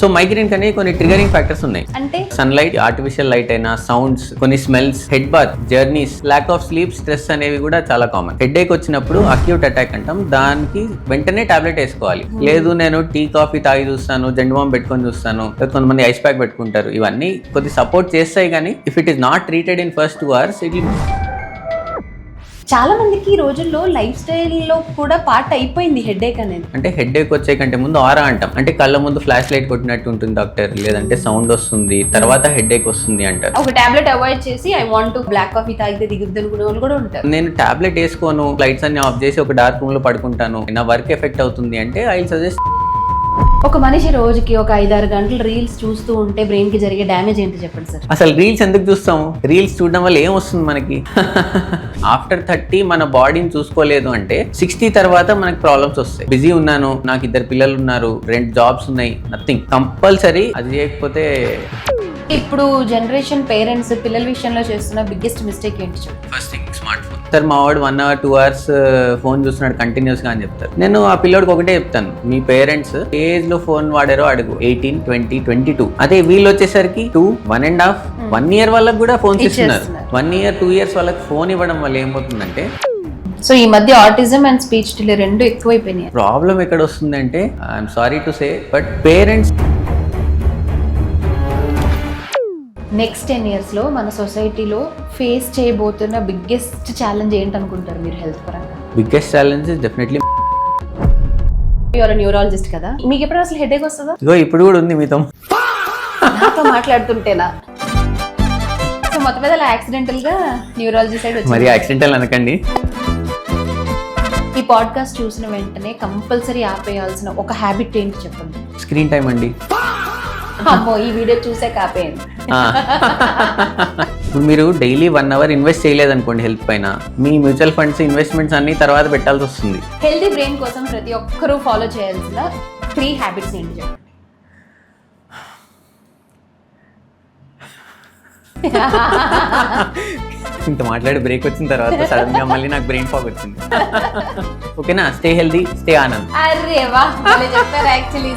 So migraine అనేది కొన్ని triggering factors ఉన్నాయి. అంటే సన్లైట్, ఆర్టిఫిషియల్ లైట్ అయినా, సౌండ్స్, కొన్ని smells, head bath, journeys, lack of sleep, stress అనేవి కూడా చాలా కామన్. హెడేక్ వచ్చినప్పుడు అక్యూట్ అటాక్ అంటాం, దానికి వెంటనే టాబ్లెట్ వేసుకోవాలి. లేదు నేను టీ కాఫీ తాగి చూస్తాను, జెండు బాంబు పెట్టుకొని చూస్తాను, కొంతమంది ఐస్ ప్యాక్ పెట్టుకుంటారు, ఇవన్నీ కొద్ది సపోర్ట్ చేస్తాయి. కానీ if it is not treated in first 2 hours it చాలా మందికి ఈ రోజుల్లో లైఫ్ స్టైల్లో కూడా పార్ట్ అయిపోయింది హెడేక్ అనేది. అంటే హెడేక్ వచ్చే కంటే ముందు ఆరా అంటాం, అంటే కళ్ళ ముందు ఫ్లాష్ లైట్ కొట్టినట్టు ఉంటుంది డాక్టర్, లేదంటే సౌండ్ వస్తుంది, తర్వాత హెడేక్ వస్తుంది అంటారు. ఒక టాబ్లెట్ అవాయిడ్ చేసి ఐ వాంట్ బ్లాక్ కాఫీ తాగితే దిగుద్ది అనుకునే వాళ్ళు కూడా ఉంటారు. నేను టాబ్లెట్ వేసుకోను, లైట్స్ అన్ని ఆఫ్ చేసి ఒక డార్క్ రూమ్ లో పడుకుంటాను, నా వర్క్ ఎఫెక్ట్ అవుతుంది అంటే ఐ సజెస్ట్. ఒక మనిషి రోజుకి ఒక 5-6 గంటలు రీల్స్ చూస్తూ ఉంటే బ్రెయిన్ కి జరిగే డ్యామేజ్ ఏంటి చెప్పండి సార్? అసలు రీల్స్ ఎందుకు చూస్తాము? రీల్స్ చూడడం వల్ల ఏం వస్తుంది మనకి? ఆఫ్టర్ 30 మన బాడీని చూసుకోలేదు అంటే 60 తర్వాత మనకి ప్రాబ్లమ్స్ వస్తాయి. బిజీ ఉన్నాను, నాకు 2 పిల్లలు ఉన్నారు, 2 జాబ్స్ ఉన్నాయి, నథింగ్. కంపల్సరీ అది చేయకపోతే. ఇప్పుడు జనరేషన్ పేరెంట్స్ పిల్లల విషయంలో చేస్తున్న బిగ్గెస్ట్ మిస్టేక్ ఏంటి చెప్పండి? First thing smart phone. Sir మా వాడు 1 hour 2 hours ఫోన్ చూస్తున్నాడు కంటిన్యూస్ గా అని చెప్తారు. నేను ఆ పిల్లోడికి ఒకటే చెప్తాను, మీ పేరెంట్స్ ఏజ్ లో ఫోన్ వాడారో అడుగు, 18, 20, 22. అదే వీళ్ళు వచ్చేసరికి 2, 1.5, 1 year వాళ్ళకి కూడా ఫోన్స్ ఇస్తున్నారు. 1 year 2 years వాళ్ళకి ఫోన్ ఇవ్వడం వల్ల ఏమవుతుందంటే, సో ఈ మధ్య ఆటిజం అండ్ స్పీచ్ డిలే 2 ఎక్కువైపోయినాయి. ప్రాబ్లం ఎక్కడ వస్తుందంటే, I'm sorry to say but parents. Next 10 years లో మన సొసైటీలో ఫేస్ చేయబోతున్న బిగ్గెస్ట్ ఛాలెంజ్ ఏంటనుకుంటారు మీరు హెల్త్ పరంగా? Biggest challenge is definitely. You are neurologist కదా, మీకు ఎప్పుడు అసలు హెడేక్ వస్తుందా? ఇగో ఇప్పుడు కూడా ఉంది మీతో నాతో మాట్లాడుతుంటేనా? సో మొత్తం మీద యాక్సిడెంటల్ గా న్యూరాలజీ సైడ్ మరి వచ్చింది. యాక్సిడెంటల్ అనకండి. ఈ పాడ్కాస్ట్ చూసిన వెంటనే కంపల్సరీ ఆపేయాల్సిన ఒక హ్యాబిట్ ఏంటి చెప్పండి? స్క్రీన్ టైం అండి. అమ్మో, ఈ వీడియో చూసే కాపేయండి. ఇప్పుడు మీరు డైలీ 1 hour ఇన్వెస్ట్ చేయలేదనుకోండి హెల్త్ పైన, మీ మ్యూచువల్ ఫండ్స్ ఇన్వెస్ట్మెంట్స్ అన్ని తర్వాత పెట్టాల్సి వస్తుంది. హెల్తీ బ్రెయిన్ కోసం ప్రతి ఒక్కరూ ఫాలో చేయాల్సిన 3 హ్యాబిట్స్ ఏంటి చెప్పండి? ఇంత మాట్లాడి బ్రేక్ వచ్చిన తర్వాత సడన్ గా మళ్ళీ నాకు బ్రెయిన్ ఫాగ్ వచ్చింది. ఓకేనా? Stay healthy, stay Anand. అరే వా, భలే చెప్పారు actually.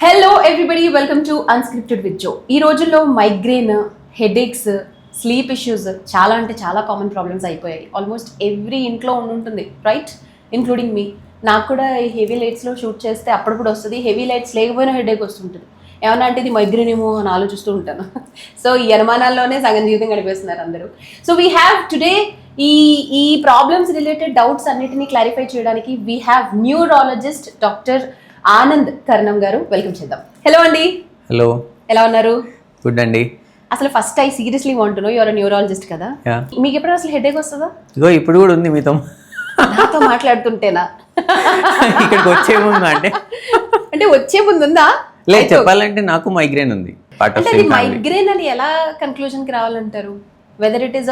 Hello everybody, welcome to unscripted with Jo. ఈ రోజుల్లో మైగ్రేన్, హెడేక్స్, స్లీప్ ఇష్యూస్ చాలా అంటే చాలా కామన్ ప్రాబ్లమ్స్ అయిపోయాయి. ఆల్మోస్ట్ ఎవ్రీ ఇంట్లో ఉంటుంది, రైట్? ఇంక్లూడింగ్ మీ. నాకు కూడా హెవీ లైట్స్లో షూట్ చేస్తే అప్పుడప్పుడు వస్తుంది, హెవీ లైట్స్ లేకపోయినా హెడేక్ వస్తుంటుంది. ఏమన్నా అంటే ఇది మైగ్రేన్ ఏమో అని ఆలోచిస్తూ ఉంటాను. సో ఈ అనుమానాల్లోనే సగం జీవితం గడిపేస్తున్నారు అందరూ. సో వీ హ్యావ్ టుడే ఈ ప్రాబ్లమ్స్ రిలేటెడ్ డౌట్స్ అన్నిటినీ క్లారిఫై చేయడానికి we have neurologist doctor Anand Karnam గారు. వెల్కమ్ చేద్దాం. హలో అండి. హలో, ఎలా ఉన్నారు? గుడ్ అండి. అసలు first I seriously want to know, your neurologist కదా, మీకు ఎప్పుడు అసలు హెడేక్ వస్తుందా? ఇగో ఇప్పుడు కూడా ఉంది మీతో నాతో మాట్లాడుతుంటేనా? ఇక్కడికి వచ్చే ముందు అంటే వచ్చే ముందు ఉందా? లేదు, చెప్పాలంటే నాకు మైగ్రేన్ ఉంది. అంటే మైగ్రేన్ అని ఎలా కన్క్లూజన్ కి రావాలంటారు? వెదర్ ఇట్ ఈస్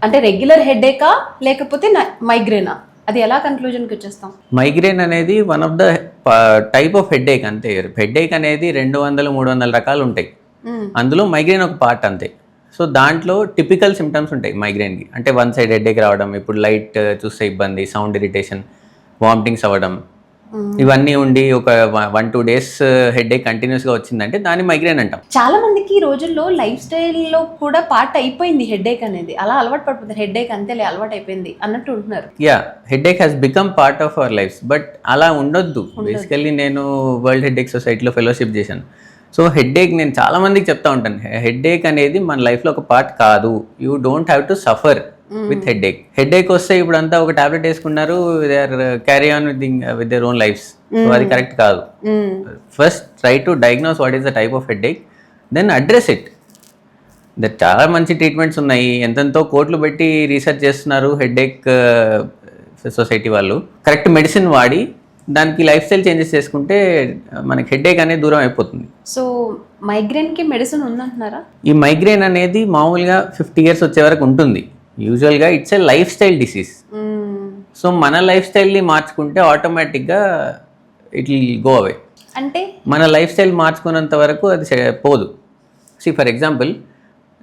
అంటే రెగ్యులర్ హెడేకా లేకపోతే మైగ్రేనా, అది ఎలా కన్క్లూజన్కి వచ్చేస్తాం? మైగ్రేన్ అనేది one of the type of headache అంతే. హెడేక్ అనేది 200-300 రకాలు ఉంటాయి, అందులో మైగ్రేన్ ఒక పార్ట్ అంతే. సో దాంట్లో టిపికల్ సిమ్టమ్స్ ఉంటాయి మైగ్రేన్కి. అంటే 1 side హెడేక్ రావడం, ఇప్పుడు లైట్ చూస్తే ఇబ్బంది, సౌండ్ ఇరిటేషన్, వామిటింగ్స్ అవ్వడం, ఇవన్నీ ఉండి ఒక 1-2 days హెడేక్ కంటిన్యూస్గా వచ్చిందంటే దాన్ని మైగ్రేన్ అంటాం. చాలా మందికి ఈ రోజుల్లో లైఫ్ స్టైల్లో కూడా పార్ట్ అయిపోయింది హెడేక్ అనేది. అలా అలవాటు పడిపోతారు, హెడేక్ అంతేలే అలవాటు అయిపోయింది అన్నట్టు ఉంటున్నారు. Yeah, headache has become part of our life, but అలా ఉండొద్దు. బేసికల్లీ నేను వరల్డ్ హెడేక్ సొసైటీలో ఫెలోషిప్ చేశాను. సో హెడేక్ నేను చాలా మందికి చెప్తా ఉంటాను, హెడేక్ అనేది మన లైఫ్లో ఒక పార్ట్ కాదు. You don't have to suffer with headache. Headache వస్తే ఇప్పుడు అంతా ఒక టాబ్లెట్ వేసుకున్నారు, they are carry on with their own lives. So అది కరెక్ట్ కాదు. First try to diagnose what is the type of headache, then address it. చాలా మంచి treatments ఉన్నాయి, ఎంతెంతో కోట్లు పెట్టి రీసెర్చ్ చేస్తున్నారు హెడేక్ సొసైటీ వాళ్ళు. కరెక్ట్ మెడిసిన్ వాడి దానికి లైఫ్ స్టైల్ చేంజెస్ చేసుకుంటే మనకి హెడేక్ అనేది దూరం అయిపోతుంది. సో మైగ్రేన్కి మెడిసిన్ ఉందంటున్నారా? ఈ మైగ్రేన్ అనేది మామూలుగా 50 years వచ్చే వరకు ఉంటుంది. యూజువల్గా it's a life style disease. So మన లైఫ్ స్టైల్ని మార్చుకుంటే ఆటోమేటిక్గా ఇట్ విల్ గో అవే. అంటే మన లైఫ్ స్టైల్ మార్చుకున్నంత వరకు అది పోదు. ఫర్ ఎగ్జాంపుల్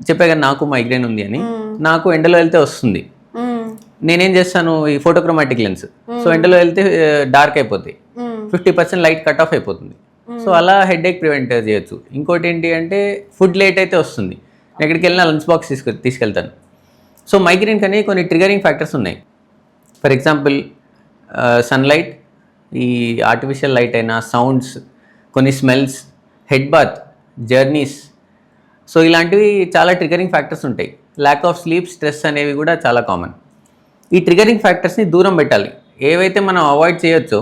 చెప్పా కదా నాకు మైగ్రేన్ ఉంది అని, నాకు ఎండలో వెళ్తే వస్తుంది. నేనేం చేస్తాను, ఈ ఫోటోక్రోమాటిక్ లెన్స్. సో ఎండలో వెళ్తే డార్క్ అయిపోతాయి, 50% లైట్ కట్ ఆఫ్ అయిపోతుంది. సో అలా హెడేక్ ప్రివెంట్ చేయొచ్చు. ఇంకోటి ఏంటి అంటే ఫుడ్ లేట్ అయితే వస్తుంది, నేను ఎక్కడికి వెళ్ళినా లంచ్ బాక్స్ తీసుకెళ్తాను. సో మైగ్రేన్ కానీ కొన్ని ట్రిగరింగ్ ఫ్యాక్టర్స్ ఉన్నాయి. ఫర్ ఎగ్జాంపుల్ సన్లైట్, ఈ ఆర్టిఫిషియల్ లైట్ అయినా, సౌండ్స్, కొన్ని smells, head bath, journeys. So ఇలాంటివి చాలా ట్రిగరింగ్ ఫ్యాక్టర్స్ ఉంటాయి. ల్యాక్ ఆఫ్ స్లీప్, స్ట్రెస్ అనేవి కూడా చాలా కామన్. ఈ ట్రిగరింగ్ ఫ్యాక్టర్స్ని దూరం పెట్టాలి. ఏవైతే మనం అవాయిడ్ చేయొచ్చో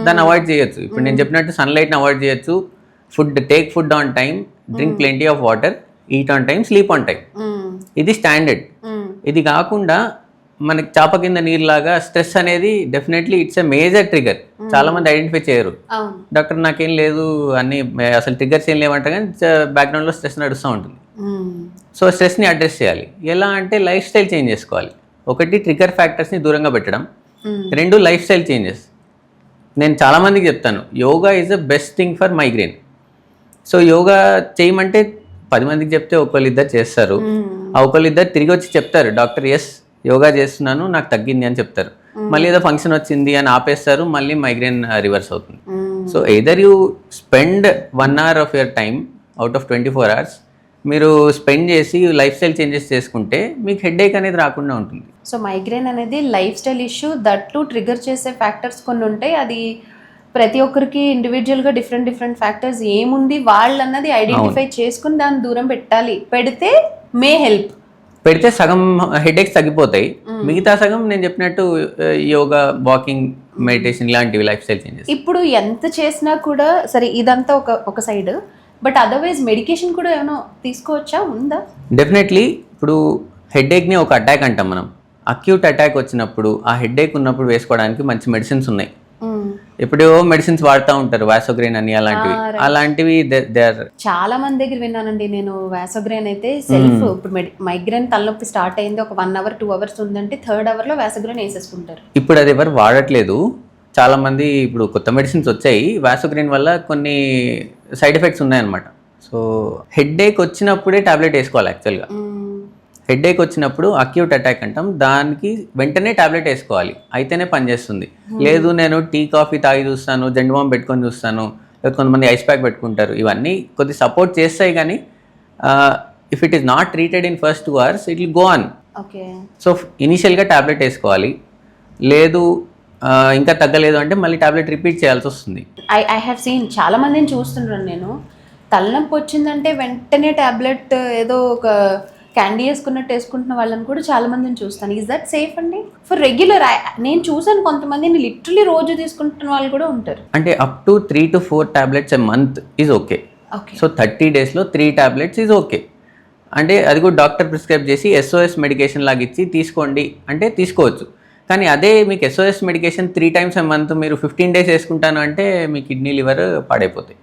దాన్ని అవాయిడ్ చేయొచ్చు. ఇప్పుడు నేను చెప్పినట్టు సన్లైట్ని అవాయిడ్ చేయొచ్చు, take food on time, drink plenty of water, eat on time, sleep on time. ఇది స్టాండర్డ్. ఇది కాకుండా మనకి చాప కింద నీరులాగా స్ట్రెస్ అనేది definitely it's a major trigger. చాలా మంది ఐడెంటిఫై చేయరు. డాక్టర్ నాకేం లేదు అన్ని అసలు ట్రిగర్స్ ఏం లేవంట, కానీ బ్యాక్గ్రౌండ్లో స్ట్రెస్ నడుస్తూ ఉంటుంది. సో స్ట్రెస్ని అడ్రస్ చేయాలి. ఎలా అంటే లైఫ్ స్టైల్ చేంజ్ చేసుకోవాలి. ఒకటి ట్రిగర్ ఫ్యాక్టర్స్ని దూరంగా పెట్టడం, రెండు లైఫ్ స్టైల్ చేంజెస్. నేను చాలామందికి చెప్తాను, yoga is the best thing for migraine. So yoga చేయమంటే 10 మందికి చెప్తే ఒకళ్ళిద్దరు చేస్తారు. ఆ ఒకళ్ళిద్దరు తిరిగి వచ్చి చెప్తారు, డాక్టర్ ఎస్ యోగా చేస్తున్నాను నాకు తగ్గింది అని చెప్తారు. మళ్ళీ ఏదో ఫంక్షన్ వచ్చింది అని ఆపేస్తారు, మళ్ళీ మైగ్రేన్ రివర్స్ అవుతుంది. So either you spend 1 hour of your time out of 24 hours మీరు స్పెండ్ చేసి లైఫ్ స్టైల్ చేంజెస్ చేసుకుంటే మీకు హెడేక్ అనేది రాకుండా ఉంటుంది. సో మైగ్రేన్ అనేది life style issue, that trigger చేసే ఫ్యాక్టర్స్ కొన్ని ఉంటాయి. అది ప్రతి ఒక్కరికి ఇండివిజువల్గా డిఫరెంట్ ఫ్యాక్టర్స్ ఏముంది వాళ్ళు అన్నది ఐడెంటిఫై చేసుకుని దాన్ని దూరం పెడితే మే హెల్ప్. పెడితే సగం హెడేక్స్ తగ్గిపోతాయి, మిగతా సగం నేను చెప్పినట్టు యోగా, వాకింగ్, మెడిటేషన్ ఇలాంటివి లైఫ్ స్టైల్ చేంజెస్. ఇప్పుడు ఎంత చేసినా కూడా సరే, ఇదంతా ఒక సైడ్, బట్ అదర్వైజ్ మెడికేషన్ కూడా ఏమైనా తీసుకోవచ్చా, ఉందా? డెఫినెట్లీ. ఇప్పుడు హెడేక్ని ఒక అటాక్ అంటాం మనం. అక్యూట్ అటాక్ వచ్చినప్పుడు, ఆ హెడేక్ ఉన్నప్పుడు వేసుకోవడానికి మంచి మెడిసిన్స్ ఉన్నాయి. ఎప్పుడో మెడిసిన్స్ వాడుతూ ఉంటారు, వాసోగ్రెయిన్ అని అలాంటివి చాలా మంది దగ్గర విన్నానండి నేను. వాసోగ్రెయిన్ అయితే సెల్ఫ్, ఇప్పుడు మైగ్రేన్ తలనొప్పి స్టార్ట్ అయింది, ఒక 1 hour 2 hours ఉందంటే 3rd hour లో వాసోగ్రెయిన్ వేసేసుకుంటారు. ఇప్పుడు అది ఎవరు వాడట్లేదు చాలా మంది. ఇప్పుడు కొత్త మెడిసిన్స్ వచ్చాయి, వాసోగ్రెయిన్ వల్ల కొన్ని సైడ్ ఎఫెక్ట్స్ ఉన్నాయన్నమాట. సో హెడేక్ వచ్చినప్పుడే టాబ్లెట్ వేసుకోవాలి. యాక్చువల్గా హెడేక్ వచ్చినప్పుడు అక్యూట్ అటాక్ అంటాం, దానికి వెంటనే టాబ్లెట్ వేసుకోవాలి, అయితేనే పనిచేస్తుంది. లేదు నేను టీ కాఫీ తాగి చూస్తాను, జెండుబామ్ పెట్టుకొని చూస్తాను, లేదా కొంతమంది ఐస్ ప్యాక్ పెట్టుకుంటారు, ఇవన్నీ కొద్ది సపోర్ట్ చేస్తాయి. కానీ if it is not treated in first 2 hours it will go on. So ఇనీషియల్గా టాబ్లెట్ వేసుకోవాలి. లేదు ఇంకా తగ్గలేదు అంటే మళ్ళీ టాబ్లెట్ రిపీట్ చేయాల్సి వస్తుంది. ఐ హ్యావ్ సీన్ చాలా మందిని చూస్తున్నాను నేను. తలనొప్పి వచ్చిందంటే వెంటనే టాబ్లెట్ ఏదో ఒక క్యాండీ వేసుకున్నట్టు వేసుకుంటున్న వాళ్ళని కూడా చాలా మందిని చూస్తాను. ఈజ్ దట్ సేఫ్ అండి ఫర్ రెగ్యులర్? నేను చూసాను కొంతమందిని లిటరలీ రోజు తీసుకుంటున్న వాళ్ళు కూడా ఉంటారు. అంటే up to 3 to 4 tablets a month is okay. So 30 daysలో 3 tablets is okay. అంటే అది కూడా డాక్టర్ ప్రిస్క్రైబ్ చేసి SOS మెడికేషన్ లాగా ఇచ్చి తీసుకోండి అంటే తీసుకోవచ్చు. కానీ అదే మీకు SOS medication 3 times a month మీరు 15 days వేసుకుంటాను అంటే మీ కిడ్నీ, లివర్ పాడైపోతాయి.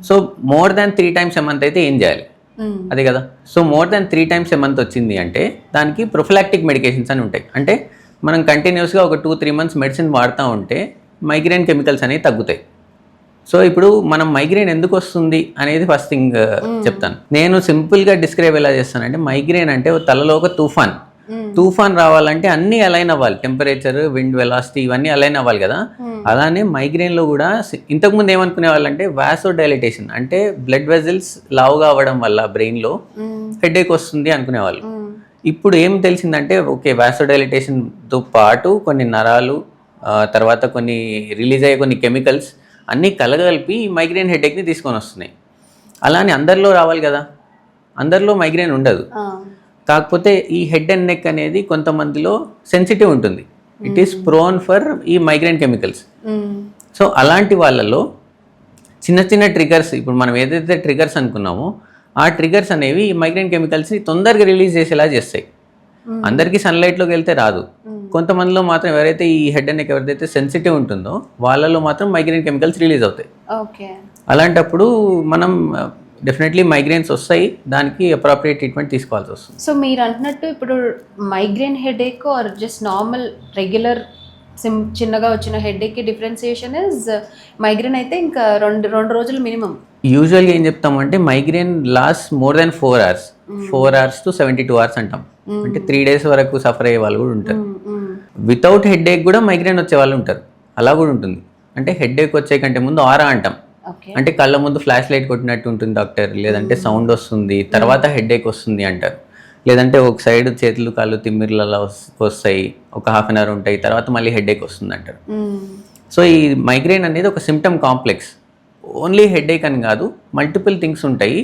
So more than 3 times a month అయితే ఏం చేయాలి, అదే కదా. So more than 3 times a month వచ్చింది అంటే దానికి ప్రొఫిలాక్టిక్ మెడికేషన్స్ అని ఉంటాయి. అంటే మనం కంటిన్యూస్గా ఒక 2-3 months మెడిసిన్ వాడుతూ ఉంటే మైగ్రేన్ కెమికల్స్ అనేవి తగ్గుతాయి. సో ఇప్పుడు మనం మైగ్రేన్ ఎందుకు వస్తుంది అనేది ఫస్ట్ థింగ్ చెప్తాను. నేను సింపుల్గా డిస్క్రైబ్ ఎలా చేస్తానంటే, మైగ్రేన్ అంటే తలలో ఒక తుఫాన్ రావాలంటే అన్నీ అలైన్ అవ్వాలి. టెంపరేచర్, విండ్ వెలాసిటీ ఇవన్నీ అలైన్ అవ్వాలి కదా. అలానే మైగ్రేన్లో కూడా ఇంతకుముందు ఏమనుకునే వాళ్ళంటే వాసోడైలిటేషన్ అంటే బ్లడ్ వెజల్స్ లావుగా అవ్వడం వల్ల బ్రెయిన్లో హెడేక్ వస్తుంది అనుకునేవాళ్ళు. ఇప్పుడు ఏం తెలిసిందంటే ఓకే, వాసోడైలిటేషన్తో పాటు కొన్ని నరాలు, తర్వాత కొన్ని రిలీజ్ అయ్యే కొన్ని కెమికల్స్ అన్నీ కలగలిపి మైగ్రేన్ హెడేక్ని తీసుకొని వస్తున్నాయి. అలానే అందరిలో రావాలి కదా, అందరిలో మైగ్రేన్ ఉండదు. కాకపోతే ఈ హెడ్ అండ్ నెక్ అనేది కొంతమందిలో సెన్సిటివ్ ఉంటుంది. ఇట్ ఈస్ ప్రోన్ ఫర్ ఈ మైగ్రేన్ కెమికల్స్. సో అలాంటి వాళ్ళలో చిన్న చిన్న ట్రిగర్స్, ఇప్పుడు మనం ఏదైతే ట్రిగర్స్ అనుకున్నామో ఆ ట్రిగర్స్ అనేవి ఈ మైగ్రేన్ కెమికల్స్ని తొందరగా రిలీజ్ చేసేలా చేస్తాయి. అందరికీ సన్లైట్లోకి వెళ్తే రాదు. కొంతమందిలో మాత్రం ఎవరైతే ఈ హెడ్ అండ్ నెక్ ఎవరైతే సెన్సిటివ్ ఉంటుందో వాళ్ళలో మాత్రం మైగ్రేన్ కెమికల్స్ రిలీజ్ అవుతాయి. అలాంటప్పుడు మనం డెఫినెట్లీ మైగ్రేన్స్ వస్తాయి, దానికి అప్రాప్రియేట్ ట్రీట్మెంట్ తీసుకోవాల్సి వస్తుంది. సో మీరు అంటున్నట్టు ఇప్పుడు migraine headache or just normal regular చిన్నగా వచ్చిన హెడేక్కి డిఫరెన్సియేషన్ ఇస్ మైగ్రేన్ అయితే ఇంకా రెండు రోజులు మినిమం. యూజువల్గా ఏం చెప్తామంటే migraine last more than 4 hours. 4 hours to 72 hours అంటాం. అంటే 3 days వరకు సఫర్ అయ్యే వాళ్ళు కూడా ఉంటారు. వితౌట్ హెడేక్ కూడా మైగ్రేన్ వచ్చే వాళ్ళు ఉంటారు, అలా కూడా ఉంటుంది. అంటే హెడేక్ వచ్చే కంటే ముందు ఆరా అంటాం. అంటే కళ్ళ ముందు ఫ్లాష్ లైట్ కొట్టినట్టు ఉంటుంది డాక్టర్, లేదంటే సౌండ్ వస్తుంది తర్వాత హెడేక్ వస్తుంది అంటారు. లేదంటే ఒక సైడ్ చేతులు కాళ్ళు తిమ్మిర్లలో వస్తాయి, ఒక హాఫ్ అన్ అవర్ ఉంటాయి, తర్వాత మళ్ళీ హెడేక్ వస్తుంది అంటారు. సో ఈ మైగ్రేన్ అనేది ఒక సిమ్టమ్ కాంప్లెక్స్. ఓన్లీ హెడేక్ అని కాదు, మల్టిపుల్ థింగ్స్ ఉంటాయి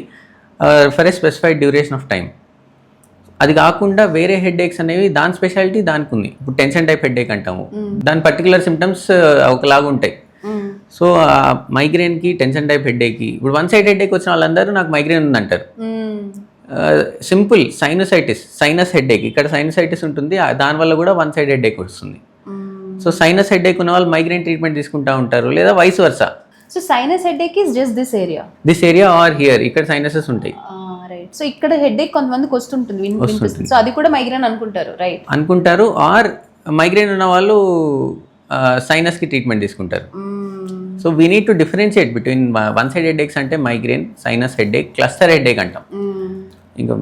for a specified duration of time. అది కాకుండా వేరే హెడేక్స్ అనేవి దాని స్పెషాలిటీ దానికి ఉంది. ఇప్పుడు టెన్షన్ టైప్ హెడేక్ అంటాము, దాని పర్టికులర్ సిమ్టమ్స్ ఒకలాగా ఉంటాయి. సో మైగ్రేన్కి టెన్షన్ టైప్ హెడేక్కి, ఇప్పుడు వన్ సైడ్ హెడేక్ వచ్చిన వాళ్ళందరూ నాకు మైగ్రేన్ ఉంది అంటారు. సింపుల్ సైనస్ హెడేక్, ఇక్కడ సైనసైటిస్ ఉంటుంది, దానివల్ల కూడా వన్ సైడ్ హెడేక్ వస్తుంది. సో సైనస్ హెడేక్ ఉన్న వాళ్ళు మైగ్రేన్ ట్రీట్మెంట్ తీసుకుంటూ ఉంటారు, లేదా vice versa. So sinus headache is just this area or here, ఇక్కడ సైనసెస్ ఉంటాయి. రైట్. సో ఇక్కడ హెడేక్ కొంతమందికి వస్తుంటుంది. సో అది కూడా మైగ్రేన్ అనుకుంటారు, రైట్? అనుకుంటారు. ఆర్ మైగ్రేన్ ఉన్న వాళ్ళు సైనస్కి ట్రీట్మెంట్ తీసుకుంటారు. So we need to differentiate between one side headaches అంటే migraine, sinus headache, cluster headache అంటాం, ఇంకా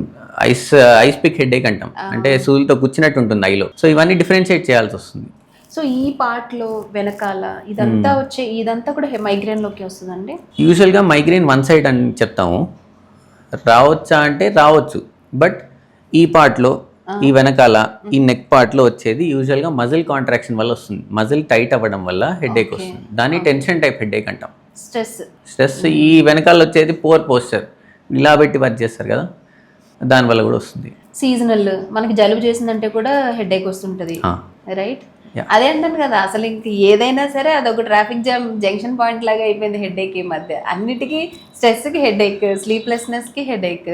ఐస్ పిక్ హెడేక్ అంటాం, అంటే సూదితో కూర్చున్నట్టు ఉంటుంది ఐలో. సో ఇవన్నీ డిఫరెన్షియేట్ చేయాల్సి వస్తుంది. సో ఈ పార్ట్లో వెనకాల ఇదంతా ఇదంతా కూడా మైగ్రేన్ లోకి వస్తుందండి. యూజువల్గా మైగ్రేన్ వన్ సైడ్ అని చెప్తాము. రావచ్చా అంటే రావచ్చు, బట్ ఈ పార్ట్లో, ఈ వెనకాల, ఈ నెక్ పార్ట్లో వచ్చేది యూజువల్గా మజిల్ కాంట్రాక్షన్ వల్ల వస్తుంది. మజిల్ టైట్ అవ్వడం వల్ల హెడేక్ వస్తుంది. దాన్ని టెన్షన్ టైప్ హెడేక్ అంటాం. స్ట్రెస్ ఈ వెనకాల వచ్చేది పోర్ పోస్చర్, ఇలా పెట్టి వర్క్ చేస్తారు కదా, దానివల్ల కూడా వస్తుంది. సీజనల్ మనకి జలుబు చేసిందంటే కూడా హెడేక్ వస్తుంటుంది, రైట్? అదే అంటాను కదా, అసలు ఇంక ఏదైనా సరే అదొక ట్రాఫిక్ జామ్ జంక్షన్ పాయింట్ లాగా అయిపోయింది హెడేక్. ఈ మధ్య అన్నిటికీ స్ట్రెస్కి హెడేక్, స్లీప్లెస్నెస్కి హెడేక్,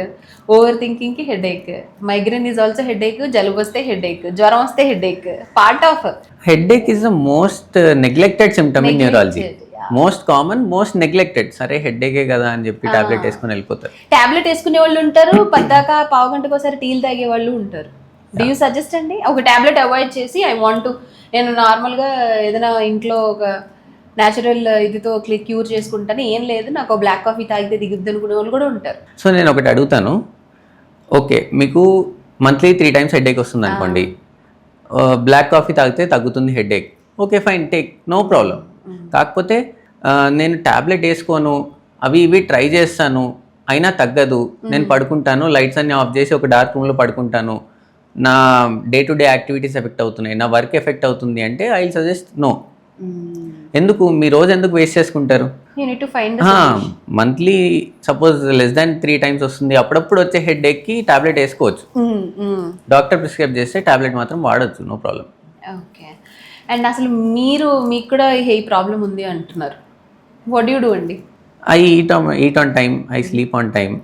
ఓవర్ థింకింగ్కి headache, migraine is also headache, జలుబు వస్తే హెడేక్, జ్వరం వస్తే headache, part of. Headache is the most neglected symptom in neurology. Most common, most neglected. సరే హెడేకే కదా అని చెప్పి టాబ్లెట్ వేసుకుని వెళ్ళిపోతారు. టాబ్లెట్ వేసుకునే వాళ్ళు ఉంటారు, పద్దాక పావు గంటకు ఒకసారి టీలు తాగే వాళ్ళు ఉంటారు. డూ యూ సజెస్ట్ అండి ఒక టాబ్లెట్ అవాయిడ్ చేసి నేను నార్మల్గా ఏదైనా ఇంట్లో ఒక న్యాచురల్ ఇదితో క్యూర్ చేసుకుంటాను, ఏం లేదు నాకు బ్లాక్ కాఫీ తాగితే దిగుద్ది అనుకునే వాళ్ళు కూడా ఉంటారు. సో నేను ఒకటి అడుగుతాను, ఓకే మీకు మంత్లీ 3 times హెడేక్ వస్తుంది అనుకోండి, బ్లాక్ కాఫీ తాగితే తగ్గుతుంది headache, okay fine, take, no problem. కాకపోతే నేను ట్యాబ్లెట్ వేసుకోను, అవి ఇవి ట్రై చేస్తాను, అయినా తగ్గదు, నేను పడుకుంటాను, లైట్స్ అన్ని ఆఫ్ చేసి ఒక డార్క్ రూమ్లో పడుకుంటాను, నా day to day activities effect అవుతున్నాయి, నా వర్క్ ఎఫెక్ట్ అవుతుంది అంటే ఐ విల్ సజెస్ట్ నో. ఎందుకు మీ రోజు ఎందుకు వేస్ట్ చేసుకుంటారు? Monthly suppose less than 3 times వస్తుంది, అప్పుడప్పుడు వచ్చే హెడేక్కి టాబ్లెట్ వేసుకోవచ్చు. డాక్టర్ ప్రిస్క్రైబ్ చేస్తే టాబ్లెట్ మాత్రం వాడచ్చు, నో ప్రాబ్లం. ఓకే. అండ్ అసలు మీకు కూడా ఈ ప్రాబ్లం ఉంది అంటున్నారు, వాట్ యూ డూ అండి? I eat on time, I sleep on time.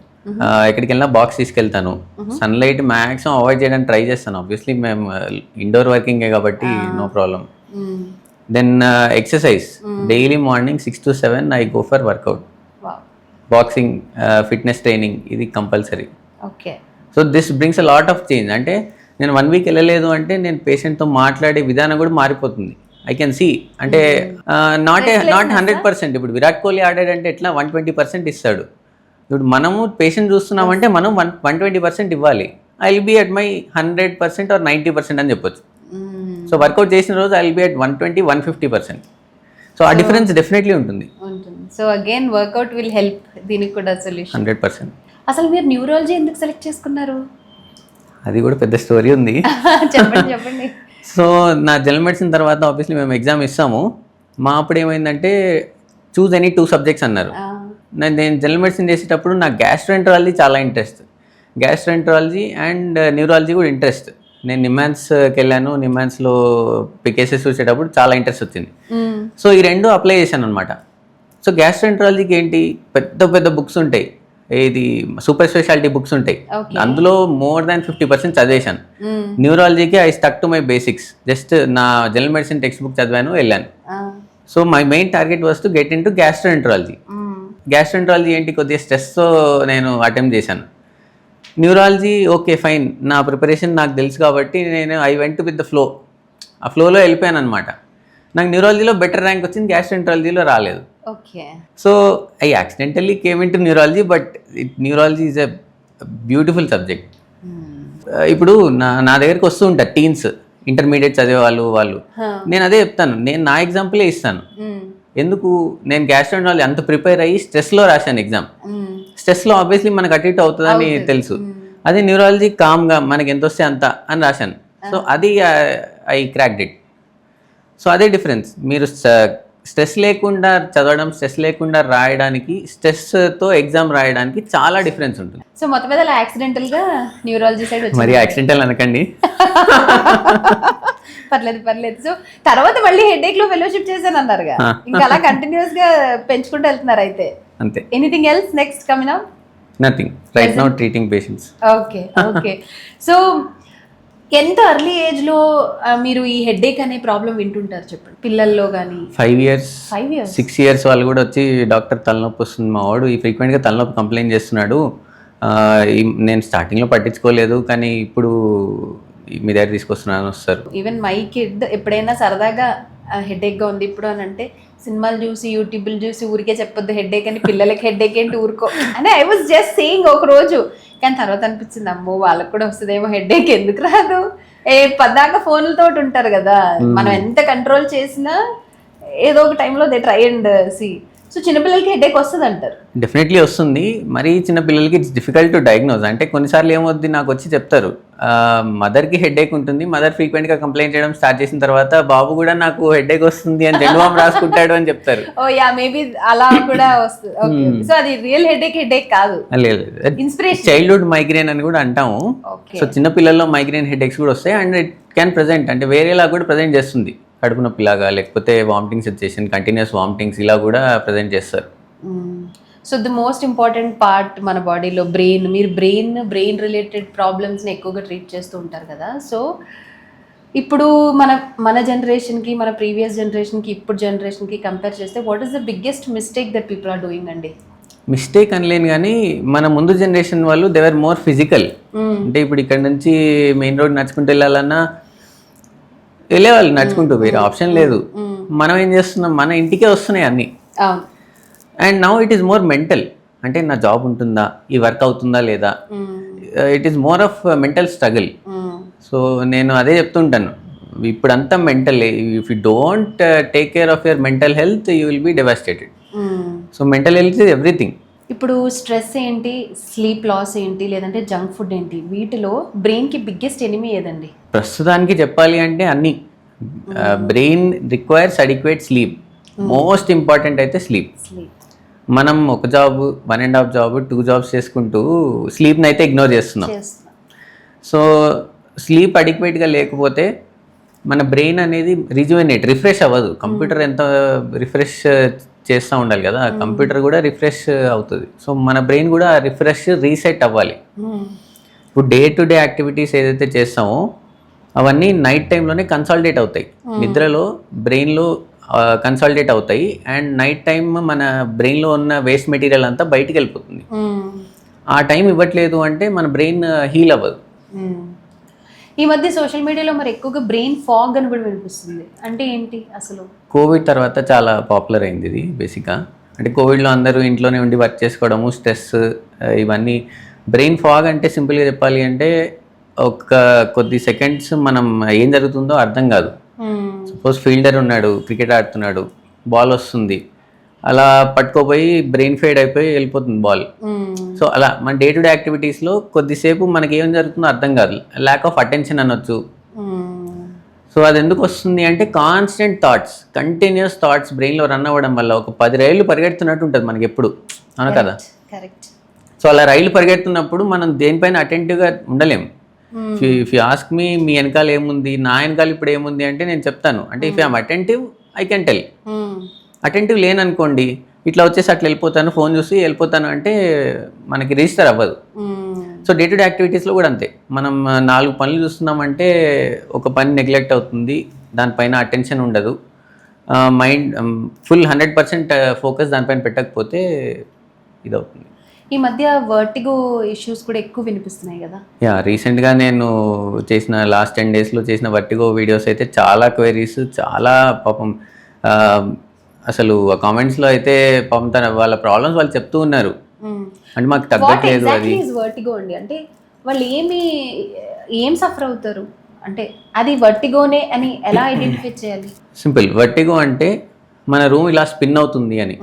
ఎక్కడికి వెళ్ళినా బాక్స్ తీసుకెళ్తాను. సన్లైట్ మ్యాక్సిమం అవాయిడ్ చేయడానికి ట్రై చేస్తాను. ఆబ్వియస్లీ మేము ఇండోర్ వర్కింగే కాబట్టి no problem. Then exercise daily morning 6 to 7 I go for workout, boxing, fitness training, ఇది compulsory. Okay. So this brings a lot of change. అంటే నేను 1 week వెళ్ళలేదు అంటే నేను పేషెంట్తో మాట్లాడే విధానం కూడా మారిపోతుంది. I can see. అంటే నాట్ 100%. ఇప్పుడు విరాట్ కోహ్లీ ఆడాడంటే ఎట్లా 120% ఇస్తాడు. ఇప్పుడు మనము పేషెంట్ చూస్తున్నామంటే మనం 120% ఇవ్వాలి. I will be at my 100% or 90% అని చెప్పొచ్చు. సో వర్కౌట్ చేసిన రోజు I will be at 120-150%. So ఆ డిఫరెన్స్ డెఫినెట్లీ ఉంటుంది. So again workout will help, దీనికి కూడా సొల్యూషన్ 100%. అసలు మీరు న్యూరాలజీ ఎందుకు సెలెక్ట్ చేసుకున్నారు? అది కూడా పెద్ద స్టోరీ ఉంది. చెప్పండి. సో నా జనరల్ మెడిసిన్ తర్వాత ఆబ్వియస్లీ మేము ఎగ్జామ్ ఇస్తాము. మా అప్పుడు ఏమైందంటే చూజ్ ఎనీ 2 subjects అన్నారు. నేను జనరల్ మెడిసిన్ చేసేటప్పుడు నాకు గ్యాస్ట్రోఎంటరాలజీ చాలా ఇంట్రెస్ట్, గ్యాస్ట్రోఎంటరాలజీ అండ్ న్యూరాలజీ కూడా ఇంట్రెస్ట్. నేను నిమ్మాన్స్కి వెళ్ళాను, నిమ్మాన్స్లో కేసెస్ చూసేటప్పుడు చాలా ఇంట్రెస్ట్ వచ్చింది. సో ఈ 2 అప్లై చేశాను అనమాట. సో గ్యాస్ట్రోఎంటరాలజీకి ఏంటి, పెద్ద పెద్ద బుక్స్ ఉంటాయి, ఇది సూపర్ స్పెషాలిటీ బుక్స్ ఉంటాయి, అందులో more than 50% చదివేశాను. న్యూరాలజీకి I stuck to my basics, just నా జనరల్ మెడిసిన్ టెక్స్ట్ బుక్ చదివాను, వెళ్ళాను. So my main target was to get in to gastroenterology. Gastroenterology ఏంటి, కొద్దిగా స్ట్రెస్తో నేను అటెంప్ట్ చేశాను. న్యూరాలజీ ఓకే ఫైన్, నా ప్రిపరేషన్ నాకు తెలుసు కాబట్టి నేను I went with the flow, ఆ ఫ్లోలో వెళ్ళిపోయాను అనమాట. నాకు న్యూరాలజీలో బెటర్ ర్యాంక్ వచ్చింది, గ్యాస్ట్రోఎంటరాలజీలో రాలేదు. Okay. So I accidentally came in to neurology, but neurology is a beautiful subject. ఇప్పుడు నా దగ్గరికి వస్తూ ఉంటారు టీన్స్, ఇంటర్మీడియట్ చదివే వాళ్ళు. నేను అదే చెప్తాను, నేను నా ఎగ్జాంపులే ఇస్తాను. ఎందుకు, నేను గ్యాస్ట్రాంటాలజీ అంత ప్రిపేర్ అయ్యి స్ట్రెస్లో రాశాను ఎగ్జామ్. స్ట్రెస్లో ఆబ్వియస్లీ మనకు అటు ఇటు అవుతుందని తెలుసు. అదే న్యూరాలజీ కామ్గా మనకి ఎంత వస్తే అంత అని రాశాను. సో అది ఐ క్రాక్డ్ ఇట్. సో అదే డిఫరెన్స్. మీరు స్ట్రెస్ లేకుండా చదవడం, స్ట్రెస్ లేకుండా రాయడానికి, స్ట్రెస్తో ఎగ్జామ్ రాయడానికి చాలా డిఫరెన్స్ ఉంటుంది. సో మొత్తం మీద యాక్సిడెంటల్గా న్యూరాలజీ సైడ్ వచ్చి మరి యాక్సిడెంటల్ అనకండి. పర్లేదు. సో తర్వాత మళ్ళీ హెడేక్ లో ఫెలోషిప్ చేశాను అన్నారుగా, ఇంకా అలా కంటిన్యూస్ గా పెంచుకుంటూ వెళ్తున్నారు అయితే. అంతే. Anything else next coming up? Nothing, right now treating patients. Okay. So ఎంత ఎర్లీ ఏజ్ లో మీరు ఈ హెడేక్ అనే ప్రాబ్లం వింటుంటారు చెప్పండి, పిల్లల్లో కానీ? 5 years 6 years వాళ్ళు కూడా వచ్చి డాక్టర్ తలనొప్పి వస్తుంది మా వాడు, ఈ ఫ్రీక్వెంట్గా తలనొప్పి కంప్లైంట్ చేస్తున్నాడు, నేను స్టార్టింగ్లో పట్టించుకోలేదు కానీ ఇప్పుడు మీ దగ్గర తీసుకొస్తున్నాను వస్తారు. ఈవెన్ మై కిడ్ ఎప్పుడైనా సరదాగా హెడేక్ గా ఉంది ఇప్పుడు అని అంటే, సినిమాలు చూసి యూట్యూబ్లు చూసి ఊరికే చెప్పొద్దు హెడేక్ అని, పిల్లలకి హెడేక్ ఏంటి ఊరుకో అంటే ఐ వాజ్ జస్ట్ సేయింగ్ ఒక రోజు. కానీ తర్వాత అనిపించింది, అమ్మో వాళ్ళకి కూడా వస్తుందేమో హెడేక్, ఎందుకు రాదు, పద్దాక ఫోన్లతో ఉంటారు కదా, మనం ఎంత కంట్రోల్ చేసినా ఏదో ఒక టైంలో they try and see. So చిన్నపిల్లలకి హెడేక్ వస్తుంది అంటారు? డెఫినెట్లీ వస్తుంది. మరీ చిన్నపిల్లలకి ఇట్స్ డిఫికల్ట్ టు డయాగ్నోజ్. అంటే కొన్నిసార్లు ఏమవుద్ది, నాకు వచ్చి చెప్తారు మదర్కి హెడేక్ ఉంటుంది, మదర్ ఫ్రీక్వెంట్గా కంప్లైంట్ చేయడం స్టార్ట్ చేసిన తర్వాత బాబు కూడా నాకు హెడేక్ వస్తుంది అని జెండుబామ్ రాసుకుంటాడు అని చెప్తారు. ఓ యా, మేబీ అలా కూడా వస్తుంది. సో అది రియల్ హెడేక్ కాదు, ఇన్స్పిరేషన్. చైల్డ్హుడ్ మైగ్రేన్ అని కూడా అంటాము. సో చిన్న పిల్లల్లో మైగ్రేన్ హెడేక్స్ కూడా వస్తాయి అండ్ ఇట్ క్యాన్ ప్రెజెంట్, అంటే వేరేలా కూడా ప్రెజెంట్ చేస్తుంది, కడుపు నొప్పిలాగా, లేకపోతే వామిటింగ్ సెన్సేషన్, కంటిన్యూస్ వామిటింగ్స్ ఇలా కూడా ప్రజెంట్ చేస్తారు. So the most important part మన బాడీలో బ్రెయిన్. మీరు బ్రెయిన్ రిలేటెడ్ ప్రాబ్లమ్స్ని ఎక్కువగా ట్రీట్ చేస్తూ ఉంటారు కదా. సో ఇప్పుడు మన జనరేషన్కి, మన ప్రీవియస్ జనరేషన్కి, ఇప్పుడు జనరేషన్కి కంపేర్ చేస్తే what is the biggest mistake that people are doing అండి? మిస్టేక్ అనలేను కానీ మన ముందు జనరేషన్ వాళ్ళు దే ఆర్ మోర్ ఫిజికల్. అంటే ఇప్పుడు ఇక్కడ నుంచి మెయిన్ రోడ్ నడుచుకుంటూ వెళ్ళాలన్నా వెళ్ళేవాళ్ళు నడుచుకుంటూ, వేరే ఆప్షన్ లేదు. మనం ఏం చేస్తున్నాం, మన ఇంటికే వస్తున్నాయి అన్నీ. And now it is more mental. అంటే నా జాబ్ ఉంటుందా, ఈ వర్క్ అవుతుందా లేదా, it is more of mental struggle. So నేను అదే చెప్తుంటాను, ఇప్పుడంతా mental. If you don't take care of your mental health you will be devastated. So mental health is everything. ఇప్పుడు స్ట్రెస్ ఏంటి, స్లీప్ లాస్ ఏంటి, లేదంటే జంక్ ఫుడ్ ఏంటి, వీటిలో బ్రెయిన్కి బిగ్గెస్ట్ ఎనిమీ ఏదండి? ప్రస్తుతానికి చెప్పాలి అంటే అన్నీ. Brain requires adequate sleep. Most important అయితే స్లీప్. మనం ఒక జాబ్, 1.5 జాబ్, 2 jobs చేసుకుంటూ స్లీప్ని అయితే ఇగ్నోర్ చేస్తున్నాం. సో స్లీప్ అడిక్వేట్గా లేకపోతే మన బ్రెయిన్ అనేది రిఫ్రెష్ అవ్వదు. కంప్యూటర్ ఎంత రిఫ్రెష్ చేస్తూ ఉండాలి కదా, కంప్యూటర్ కూడా రిఫ్రెష్ అవుతుంది. సో మన బ్రెయిన్ కూడా రీసెట్ అవ్వాలి. ఇప్పుడు డే టు డే యాక్టివిటీస్ ఏదైతే చేస్తామో అవన్నీ నైట్ టైంలోనే కన్సాలిడేట్ అవుతాయి, నిద్రలో బ్రెయిన్లో కన్సాలిడేట్ అవుతాయి. అండ్ నైట్ టైం మన బ్రెయిన్లో ఉన్న వేస్ట్ మెటీరియల్ అంతా బయటికి వెళ్ళిపోతుంది. ఆ టైం ఇవ్వట్లేదు అంటే మన బ్రెయిన్ హీల్ అవ్వదు. ఈ మధ్య సోషల్ మీడియాలో మరి ఎక్కువగా బ్రెయిన్ ఫాగ్ అని కూడా వినిపిస్తుంది, అంటే ఏంటి అసలు? కోవిడ్ తర్వాత చాలా పాపులర్ అయింది ఇది బేసిక్గా. అంటే కోవిడ్లో అందరూ ఇంట్లోనే ఉండి వర్క్ చేసుకోవడము, స్ట్రెస్, ఇవన్నీ. బ్రెయిన్ ఫాగ్ అంటే సింపుల్గా చెప్పాలి అంటే ఒక కొద్ది సెకండ్స్ మనం ఏం జరుగుతుందో అర్థం కాదు. సపోజ్ ఫీల్డర్ ఉన్నాడు, క్రికెట్ ఆడుతున్నాడు, బాల్ వస్తుంది, అలా పట్టుకోపోయి బ్రెయిన్ ఫేడ్ అయిపోయి వెళ్ళిపోతుంది బాల్. సో అలా మన డే టు డే యాక్టివిటీస్లో కొద్దిసేపు మనకి ఏం జరుగుతుందో అర్థం కాదు, ల్యాక్ ఆఫ్ అటెన్షన్ అనొచ్చు. సో అది ఎందుకు వస్తుంది అంటే కాన్స్టెంట్ థాట్స్, కంటిన్యూస్ థాట్స్ బ్రెయిన్లో రన్ అవ్వడం వల్ల ఒక 10 రైళ్ళు పరిగెడుతున్నట్టు ఉంటుంది మనకి ఎప్పుడు, అవును కదా? సో అలా రైలు పరిగెడుతున్నప్పుడు మనం దేనిపైన అటెంటివ్గా ఉండలేము. ఇఫ్ యూ ఆస్క్ మీ వెనకాల ఏముంది, నా వెనకాల ఇప్పుడు ఏముంది అంటే నేను చెప్తాను. అంటే if I'm attentive I can tell. Attentive లేననుకోండి, ఇట్లా వచ్చేసి అట్లా వెళ్ళిపోతాను, ఫోన్ చూసి వెళ్ళిపోతాను అంటే మనకి రిజిస్టర్ అవ్వదు. సో డే టు డే యాక్టివిటీస్లో కూడా అంతే. మనం 4 పనులు చూస్తున్నామంటే ఒక పని నెగ్లెక్ట్ అవుతుంది, దానిపైన అటెన్షన్ ఉండదు, మైండ్ ఫుల్ 100% ఫోకస్ దానిపైన పెట్టకపోతే ఇది అవుతుంది. ఈ మధ్య వర్టిగో ఇష్యూస్ కూడా ఎక్కువ వినిపిస్తున్నాయి కదా? యా, రీసెంట్గా నేను చేసిన లాస్ట్ 10 daysలో చేసిన వర్టిగో వీడియోస్ అయితే చాలా క్వైరీస్, చాలా పాపం అసలు కామెంట్స్లో అయితే పాపం వాళ్ళ ప్రాబ్లమ్స్ వాళ్ళు చెప్తూ ఉన్నారు. అంటే మాకు వాట్ తగ్గట్లేదు అది. ఎగ్జాక్ట్లీ ఇస్ వర్టిగో అండి? అంటే వాళ్ళు ఏం సఫర్ అవుతారు? అంటే అది వర్టిగోనే అని ఎలా ఐడెంటిఫై చేయాలి? సింపుల్, వర్టిగో అంటే మన రూమ్ ఇలా స్పిన్ అవుతుంది అని.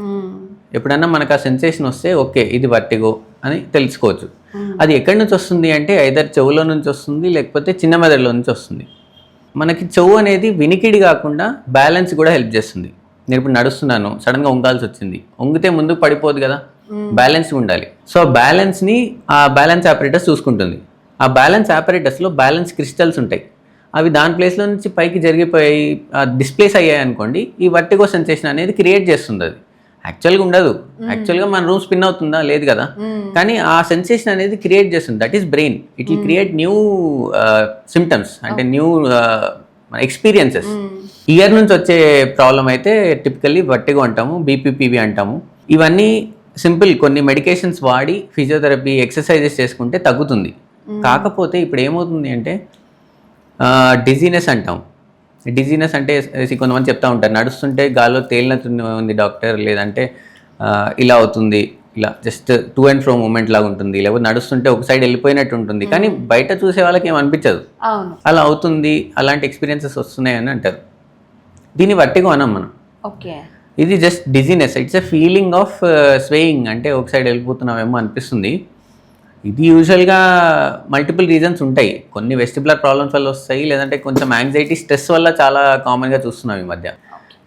ఎప్పుడన్నా మనకు ఆ సెన్సేషన్ వస్తే ఓకే ఇది వర్టిగో అని తెలుసుకోవచ్చు. అది ఎక్కడి నుంచి వస్తుంది అంటే ఐదర్ చెవులో నుంచి వస్తుంది, లేకపోతే చిన్న మెదడులో నుంచి వస్తుంది. మనకి చెవు అనేది వినికిడి కాకుండా బ్యాలెన్స్ కూడా హెల్ప్ చేస్తుంది. నేను ఇప్పుడు నడుస్తున్నాను, సడన్గా వంగాల్సి వచ్చింది, వంగితే ముందుకు పడిపోదు కదా, బ్యాలెన్స్ ఉండాలి. సో ఆ బ్యాలెన్స్ ఆపరేటర్స్ చూసుకుంటుంది. ఆ బ్యాలెన్స్ ఆపరేటర్స్లో బ్యాలెన్స్ క్రిస్టల్స్ ఉంటాయి. అవి దాని ప్లేస్లో నుంచి పైకి జరిగిపోయి డిస్ప్లేస్ అయ్యాయి అనుకోండి, ఈ వర్టిగో సెన్సేషన్ అనేది క్రియేట్ చేస్తుంది. అది యాక్చువల్గా ఉండదు. యాక్చువల్గా మన రూమ్ స్పిన్ అవుతుందా, లేదు కదా, కానీ ఆ సెన్సేషన్ అనేది క్రియేట్ చేస్తుంది. That is brain. It will create new symptoms, అంటే న్యూ ఎక్స్పీరియన్సెస్. ఇయర్ నుంచి వచ్చే ప్రాబ్లం అయితే టిపికల్లీ వర్టిగో అంటాము, బీపీపీవి అంటాము. ఇవన్నీ సింపుల్, కొన్ని మెడికేషన్స్ వాడి ఫిజియోథెరపీ ఎక్సర్సైజెస్ చేసుకుంటే తగ్గుతుంది. కాకపోతే ఇప్పుడు ఏమవుతుంది అంటే డిజీనెస్ అంటాం. డిజీనెస్ అంటే కొంతమంది చెప్తా ఉంటారు, నడుస్తుంటే గాల్లో తేలినట్టు ఉంది డాక్టర్, లేదంటే ఇలా అవుతుంది, ఇలా just to and fro moment లాగా ఉంటుంది, లేకపోతే నడుస్తుంటే ఒక సైడ్ వెళ్ళిపోయినట్టు ఉంటుంది, కానీ బయట చూసే వాళ్ళకి ఏం అనిపించదు, అలా అవుతుంది, అలాంటి ఎక్స్పీరియన్సెస్ వస్తున్నాయని అంటారు. దీన్ని వర్టిగో అనం మనం. ఇది just dizziness, it's a feeling of swaying, అంటే ఒక సైడ్ వెళ్ళిపోతున్నామేమో అనిపిస్తుంది. ఇది యూజువల్గా మల్టిపుల్ రీజన్స్ ఉంటాయి. కొన్ని వెస్టిబులర్ ప్రాబ్లమ్స్ వల్ల వస్తాయి, లేదంటే కొంచెం యాంగ్జైటీ, స్ట్రెస్ వల్ల చాలా కామన్గా చూస్తున్నాం ఈ మధ్య.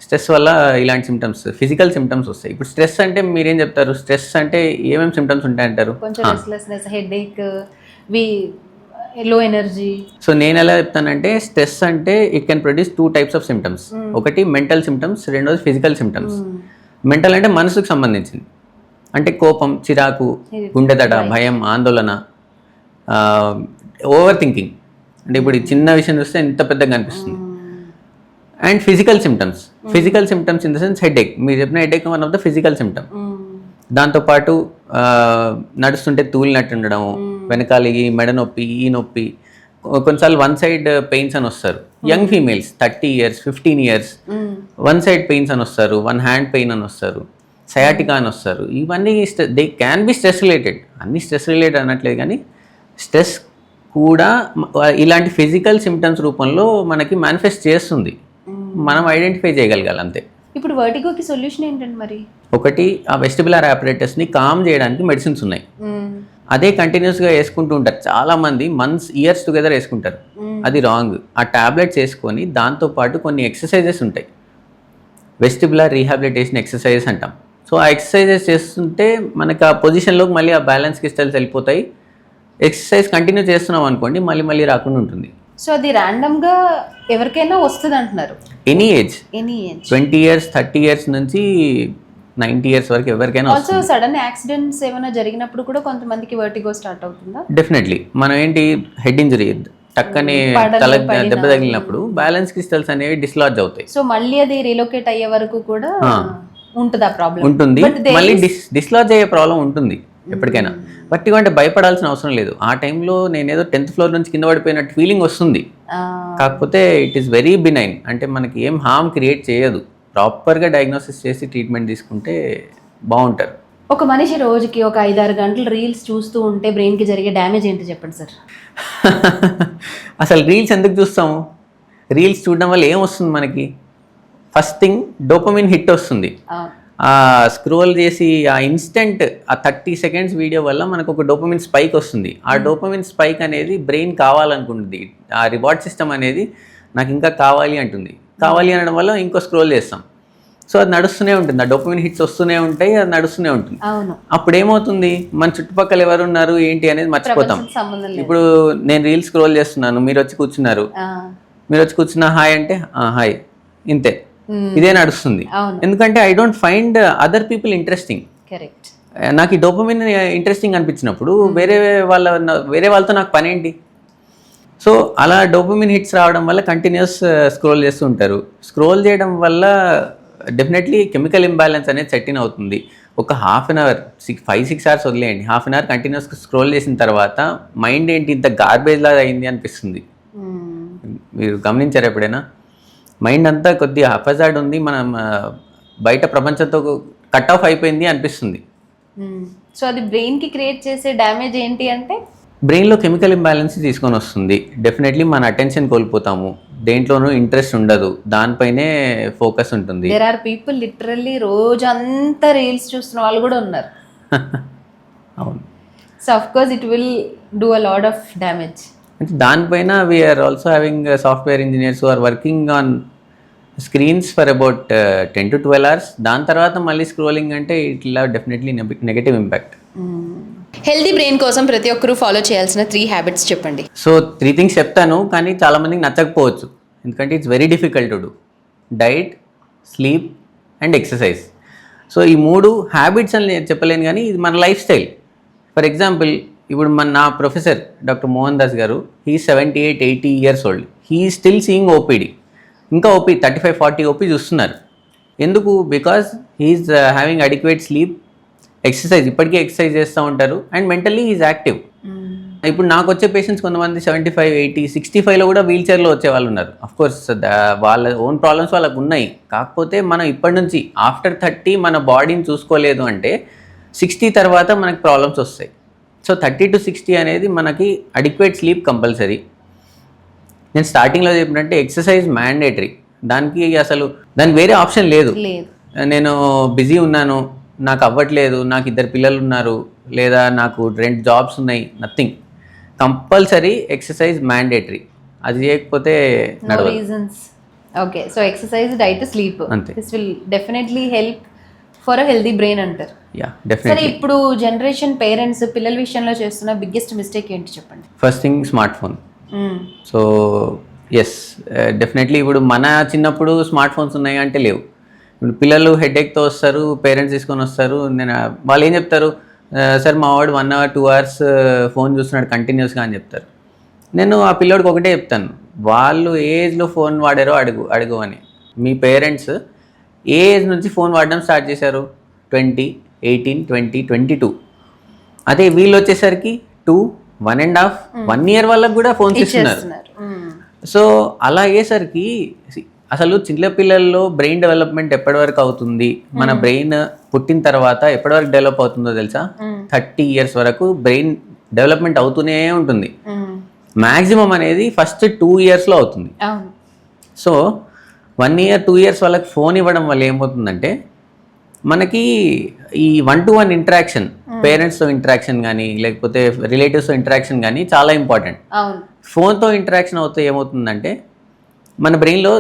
స్ట్రెస్ వల్ల ఇలాంటి సిమ్టమ్స్, ఫిజికల్ సిమ్టమ్స్ వస్తాయి. ఇప్పుడు స్ట్రెస్ అంటే మీరేం చెప్తారు? స్ట్రెస్ అంటే ఏమేమి సిమ్టమ్స్ ఉంటాయంటారు? లో ఎనర్జీ. సో నేను ఎలా చెప్తానంటే, స్ట్రెస్ అంటే it can produce 2 types of symptoms. ఒకటి మెంటల్ సిమ్టమ్స్, రెండోది ఫిజికల్ సిమ్టమ్స్. మెంటల్ అంటే మనసుకు సంబంధించింది, అంటే కోపం, చిరాకు, గుండెదడ, భయం, ఆందోళన, ఓవర్ థింకింగ్, అంటే ఇప్పుడు చిన్న విషయం చూస్తే ఎంత పెద్దగా అనిపిస్తుంది. And physical symptoms in the sense headache. మీరు చెప్పిన headache one of the physical symptom. దాంతోపాటు నడుస్తుంటే తూలినట్టు ఉండడం, వెనకాల ఈ మెడ నొప్పి, ఈ నొప్పి, కొన్నిసార్లు వన్ సైడ్ పెయిన్స్ అని వస్తారు. Young females 30 years 15 years one side pains అని వస్తారు, వన్ హ్యాండ్ పెయిన్ అని వస్తారు, సయాటికా అని వస్తారు. ఇవన్నీ they can be stress related. అన్ని స్ట్రెస్ రిలేటెడ్ అనట్లేదు, కానీ స్ట్రెస్ కూడా ఇలాంటి ఫిజికల్ సిమ్టమ్స్ రూపంలో మనకి మేనిఫెస్ట్ చేస్తుంది. మనం ఐడెంటిఫై చేయగలగాలి అంతే. ఇప్పుడు వర్టిగోకి సొల్యూషన్ ఏంటండి మరి? ఒకటి, ఆ వెస్టిబులర్ ఆపరేటర్స్ని కామ్ చేయడానికి మెడిసిన్స్ ఉన్నాయి. అదే కంటిన్యూస్గా వేసుకుంటూ ఉంటారు చాలామంది, మంత్స్ ఇయర్స్ టుగెదర్ వేసుకుంటారు. అది రాంగ్. ఆ టాబ్లెట్స్ వేసుకొని దాంతోపాటు కొన్ని ఎక్సర్సైజెస్ ఉంటాయి, వెస్టిబులర్ రీహాబిలిటేషన్ ఎక్సర్సైజెస్ అంటాం. సో ఆ ఎక్సర్సైజెస్ చేస్తుంటే మనకి ఆ పొజిషన్లోకి మళ్ళీ ఆ బ్యాలెన్స్ క్రిస్టల్స్ వెళ్ళిపోతాయి. ఎక్సర్సైజ్ కంటిన్యూ చేస్తున్నాం అనుకోండి, మళ్ళీ రాకుండా ఉంటుంది. సో అది ర్యాండమ్గా ఎవరికైనా వస్తుంది అంటున్నారు? ఎనీ ఏజ్ 20 years 30 years నుంచి 90 years వరకు ఎవరికైనా. ఆల్సో సడన్ యాక్సిడెంట్స్ ఏమైనా జరిగినప్పుడు కూడా కొంతమందికి వర్టిగో స్టార్ట్ అవుతుందా? డెఫినెట్లీ. మనం ఏంటి, హెడ్ ఇంజరీ, టక్కని తల దెబ్బ తగిలినప్పుడు బ్యాలెన్స్ క్రిస్టల్స్ అనేవి డిస్లాడ్జ్ అవుతాయి. సో మళ్ళీ అది రీలొకేట్ అయ్యే వరకు కూడా ఉంటుందా ప్రాబ్లం? ఉంటుంది, మళ్ళీ డిస్లాడ్జ్ అయ్యే ప్రాబ్లం ఉంటుంది ఎప్పటికైనా. వర్టిగో అంటే భయపడాల్సిన అవసరం లేదు. ఆ టైంలో నేనేదో 10th floor నుంచి కింద పడిపోయినట్టు ఫీలింగ్ వస్తుంది, కాకపోతే ఇట్ ఈస్ వెరీ బినైన్, అంటే మనకి ఏం హార్మ్ క్రియేట్ చేయదు. ప్రాపర్గా డయాగ్నోసిస్ చేసి ట్రీట్మెంట్ తీసుకుంటే బాగుంటారు. ఒక మనిషి రోజుకి ఒక 5-6 గంటలు రీల్స్ చూస్తూ ఉంటే బ్రెయిన్కి జరిగే డ్యామేజ్ ఏంటి చెప్పండి సార్? అసలు రీల్స్ ఎందుకు చూస్తాము? రీల్స్ చూడడం వల్ల ఏం వస్తుంది మనకి? ఫస్ట్ థింగ్, డోపమిన్ హిట్ వస్తుంది. ఆ స్క్రోల్ చేసి ఆ ఇన్స్టెంట్ ఆ 30 seconds వీడియో వల్ల మనకు ఒక డోపమిన్ స్పైక్ వస్తుంది. ఆ డోపమిన్ స్పైక్ అనేది బ్రెయిన్ కావాలనుకుంటుంది. ఆ రివార్డ్ సిస్టమ్ అనేది నాకు ఇంకా కావాలి అంటుంది. కావాలి అనడం వల్ల ఇంకో స్క్రోల్ చేస్తాం. సో అది నడుస్తూనే ఉంటుంది, ఆ డోపమిన్ హిట్స్ వస్తూనే ఉంటాయి, అది నడుస్తూనే ఉంటుంది. అప్పుడు ఏమవుతుంది, మన చుట్టుపక్కల ఎవరు ఉన్నారు ఏంటి అనేది మర్చిపోతాం. ఇప్పుడు నేను రీల్స్ స్క్రోల్ చేస్తున్నాను, మీరు వచ్చి కూర్చున్నారు, మీరు వచ్చి కూర్చున్నా హాయ్ అంటే హాయ్, ఇంతే, ఇదే నడుస్తుంది. ఎందుకంటే I don't find other people interesting. నాకు ఈ డోపమిన్ ఇంట్రెస్టింగ్ అనిపించినప్పుడు వేరే వాళ్ళతో నాకు పని ఏంటి? సో అలా డోపమిన్ హిట్స్ రావడం వల్ల కంటిన్యూస్ స్క్రోల్ చేస్తూ ఉంటారు. స్క్రోల్ చేయడం వల్ల డెఫినెట్లీ కెమికల్ ఇంబ్యాలెన్స్ అనేది సెట్ ఇన్ అవుతుంది. ఒక 1/2 hour 5-6 hours వదిలేయండి, 1/2 hour కంటిన్యూస్గా స్క్రోల్ చేసిన తర్వాత మైండ్ ఏంటి ఇంత గార్బేజ్ లాగా అయింది అనిపిస్తుంది. మీరు గమనించారు ఎప్పుడైనా? మైండ్ అంతా కొద్దిగా హఫజార్డ్ ఉంది, మనం బయట ప్రపంచంతో కట్ ఆఫ్ అయిపోయింది అనిపిస్తుంది. సో అది బ్రెయిన్కి క్రియేట్ చేసే డ్యామేజ్ ఏంటి అంటే బ్రెయిన్లో కెమికల్ ఇంబ్యాలెన్స్ తీసుకొని వస్తుంది. డెఫినెట్లీ మన అటెన్షన్ కోల్పోతాము, దేంట్లోనూ ఇంట్రెస్ట్ ఉండదు, దానిపైనే ఫోకస్ ఉంటుంది. దేర్ ఆర్ పీపుల్ లిటరల్లీ రోజంతా రీల్స్ చూస్తున్న వాళ్ళు కూడా ఉన్నారు. అవును. So of course it will do a lot of damage. అంటే దానిపైన we're also having software engineers who are working on screens for about 10 to 12 hours. దాని తర్వాత మళ్ళీ స్క్రోలింగ్ అంటే it will have definitely negative impact. Healthy brain కోసం ప్రతి ఒక్కరూ follow చేయాల్సిన 3 హ్యాబిట్స్ చెప్పండి. సో 3 things చెప్తాను, కానీ చాలామందికి నచ్చకపోవచ్చు, ఎందుకంటే it's very difficult to do. Diet, sleep and exercise. So ఈ 3 హ్యాబిట్స్ అని నేను చెప్పలేను, కానీ ఇది మన లైఫ్ స్టైల్. ఫర్ ఎగ్జాంపుల్, ఇప్పుడు నా ప్రొఫెసర్ డాక్టర్ మోహన్ దాస్ గారు, he 78-80 years old. He still seeing OPD. ఇంకా ఓపీ 35-40 ఓపీ చూస్తున్నారు. ఎందుకు? Because he is having adequate sleep, exercise, ఇప్పటికీ ఎక్సర్సైజ్ చేస్తూ ఉంటారు, అండ్ మెంటల్లీ ఈజ్ యాక్టివ్. ఇప్పుడు నాకు వచ్చే పేషెంట్స్ కొంతమంది 75, 80, 65లో కూడా వీల్ చైర్లో వచ్చే వాళ్ళు ఉన్నారు. అఫ్కోర్స్ వాళ్ళ ఓన్ ప్రాబ్లమ్స్ వాళ్ళకు ఉన్నాయి. కాకపోతే మనం ఇప్పటి నుంచి ఆఫ్టర్ 30 మన బాడీని చూసుకోలేదు అంటే 60 తర్వాత మనకి ప్రాబ్లమ్స్ వస్తాయి. సో 30 to 60 అనేది మనకి అడిక్వేట్ స్లీప్ కంపల్సరీ. నేను స్టార్టింగ్లో చెప్పినట్టే ఎక్సర్సైజ్ మ్యాండేటరీ. దానికి వేరే ఆప్షన్ లేదు. నేను బిజీ ఉన్నాను, నాకు అవ్వట్లేదు, నాకు 2 పిల్లలు ఉన్నారు, లేదా నాకు 2 jobs ఉన్నాయి, నథింగ్. Compulsory exercise mandatory. అది చేయకపోతే reasons. Okay, so exercise, diet, sleep, అంతే. This will definitely help for a healthy brain అంటారు. యా, సరే, డెఫినెట్లీ. ఇప్పుడు జనరేషన్ పేరెంట్స్ పిల్లల విషయంలో చేస్తున్న బిగ్గెస్ట్ మిస్టేక్ ఏంటి చెప్పండి. First thing, smart phone. So yes, definitely ఇప్పుడు మన చిన్నప్పుడు స్మార్ట్ ఫోన్స్ ఉన్నాయి అంటే లేవు. ఇప్పుడు పిల్లలు హెడేక్తో వస్తారు, పేరెంట్స్ తీసుకొని వస్తారు. వాళ్ళు ఏం చెప్తారు, సార్ మా వాడు 1 hour 2 hours ఫోన్ చూస్తున్నాడు కంటిన్యూస్గా అని చెప్తారు. నేను ఆ పిల్లోడికి ఒకటే చెప్తాను, వాళ్ళు ఏ ఏజ్లో ఫోన్ వాడారో అడుగు అని. మీ పేరెంట్స్ ఏ ఏజ్ నుంచి ఫోన్ వాడడం స్టార్ట్ చేశారు? 20, 18, 20, 22. అదే వీళ్ళు వచ్చేసరికి 2, 1.5, 1 year వాళ్ళకి కూడా ఫోన్స్ ఇస్తున్నారు. సో అలా అయ్యేసరికి అసలు చిన్న పిల్లల్లో బ్రెయిన్ డెవలప్మెంట్ ఎప్పటి వరకు అవుతుంది, మన బ్రెయిన్ పుట్టిన తర్వాత ఎప్పటి వరకు డెవలప్ అవుతుందో తెలుసా? 30 years వరకు బ్రెయిన్ డెవలప్మెంట్ అవుతూనే ఉంటుంది. మ్యాక్సిమం అనేది ఫస్ట్ 2 yearsలో అవుతుంది. సో 1 year 2 years వాళ్ళకి ఫోన్ ఇవ్వడం వల్ల ఏమవుతుందంటే, మనకి ఈ 1-to-1 ఇంటరాక్షన్, పేరెంట్స్తో ఇంటరాక్షన్ కానీ లేకపోతే రిలేటివ్స్తో ఇంటరాక్షన్ కానీ చాలా ఇంపార్టెంట్. ఫోన్తో ఇంటరాక్షన్ అవుతే ఏమవుతుందంటే, మన బ్రెయిన్లో,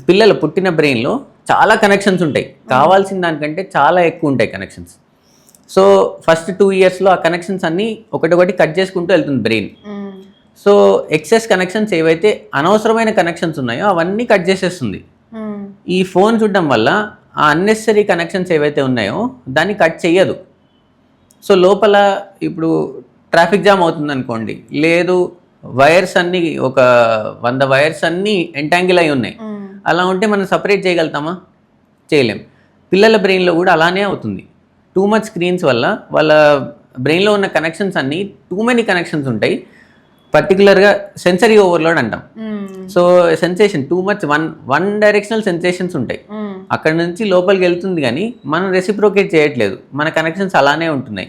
పిల్లలు పుట్టిన బ్రెయిన్లో చాలా కనెక్షన్స్ ఉంటాయి, కావాల్సిన దానికంటే చాలా ఎక్కువ ఉంటాయి కనెక్షన్స్. సో ఫస్ట్ 2 yearsలో ఆ కనెక్షన్స్ అన్నీ ఒకటొకటి కట్ చేసుకుంటూ వెళ్తుంది బ్రెయిన్. సో ఎక్సెస్ కనెక్షన్స్ ఏవైతే అనవసరమైన కనెక్షన్స్ ఉన్నాయో అవన్నీ కట్ చేసేస్తుంది. ఈ ఫోన్ చూడడం వల్ల ఆ అన్నెసరీ కనెక్షన్స్ ఏవైతే ఉన్నాయో దాన్ని కట్ చెయ్యదు. సో లోపల ఇప్పుడు ట్రాఫిక్ జామ్ అవుతుంది అనుకోండి, లేదు వైర్స్ అన్నీ ఒక 100 వైర్స్ అన్నీ ఎంటాంగిల్ అయి ఉన్నాయి, అలా ఉంటే మనం సపరేట్ చేయగలుగుతామా? చేయలేం. పిల్లల బ్రెయిన్లో కూడా అలానే అవుతుంది. టూ మచ్ స్క్రీన్స్ వల్ల వాళ్ళ బ్రెయిన్లో ఉన్న కనెక్షన్స్ అన్నీ టూ మెనీ కనెక్షన్స్ ఉంటాయి. పర్టికులర్గా సెన్సరీ ఓవర్లోడ్ అంటాం. So sensation too much, one directional sensations ఉంటాయి. అక్కడ నుంచి లోపలికి వెళ్తుంది కానీ మనం రెసిప్రోకేట్ చేయట్లేదు, మన కనెక్షన్స్ అలానే ఉంటున్నాయి.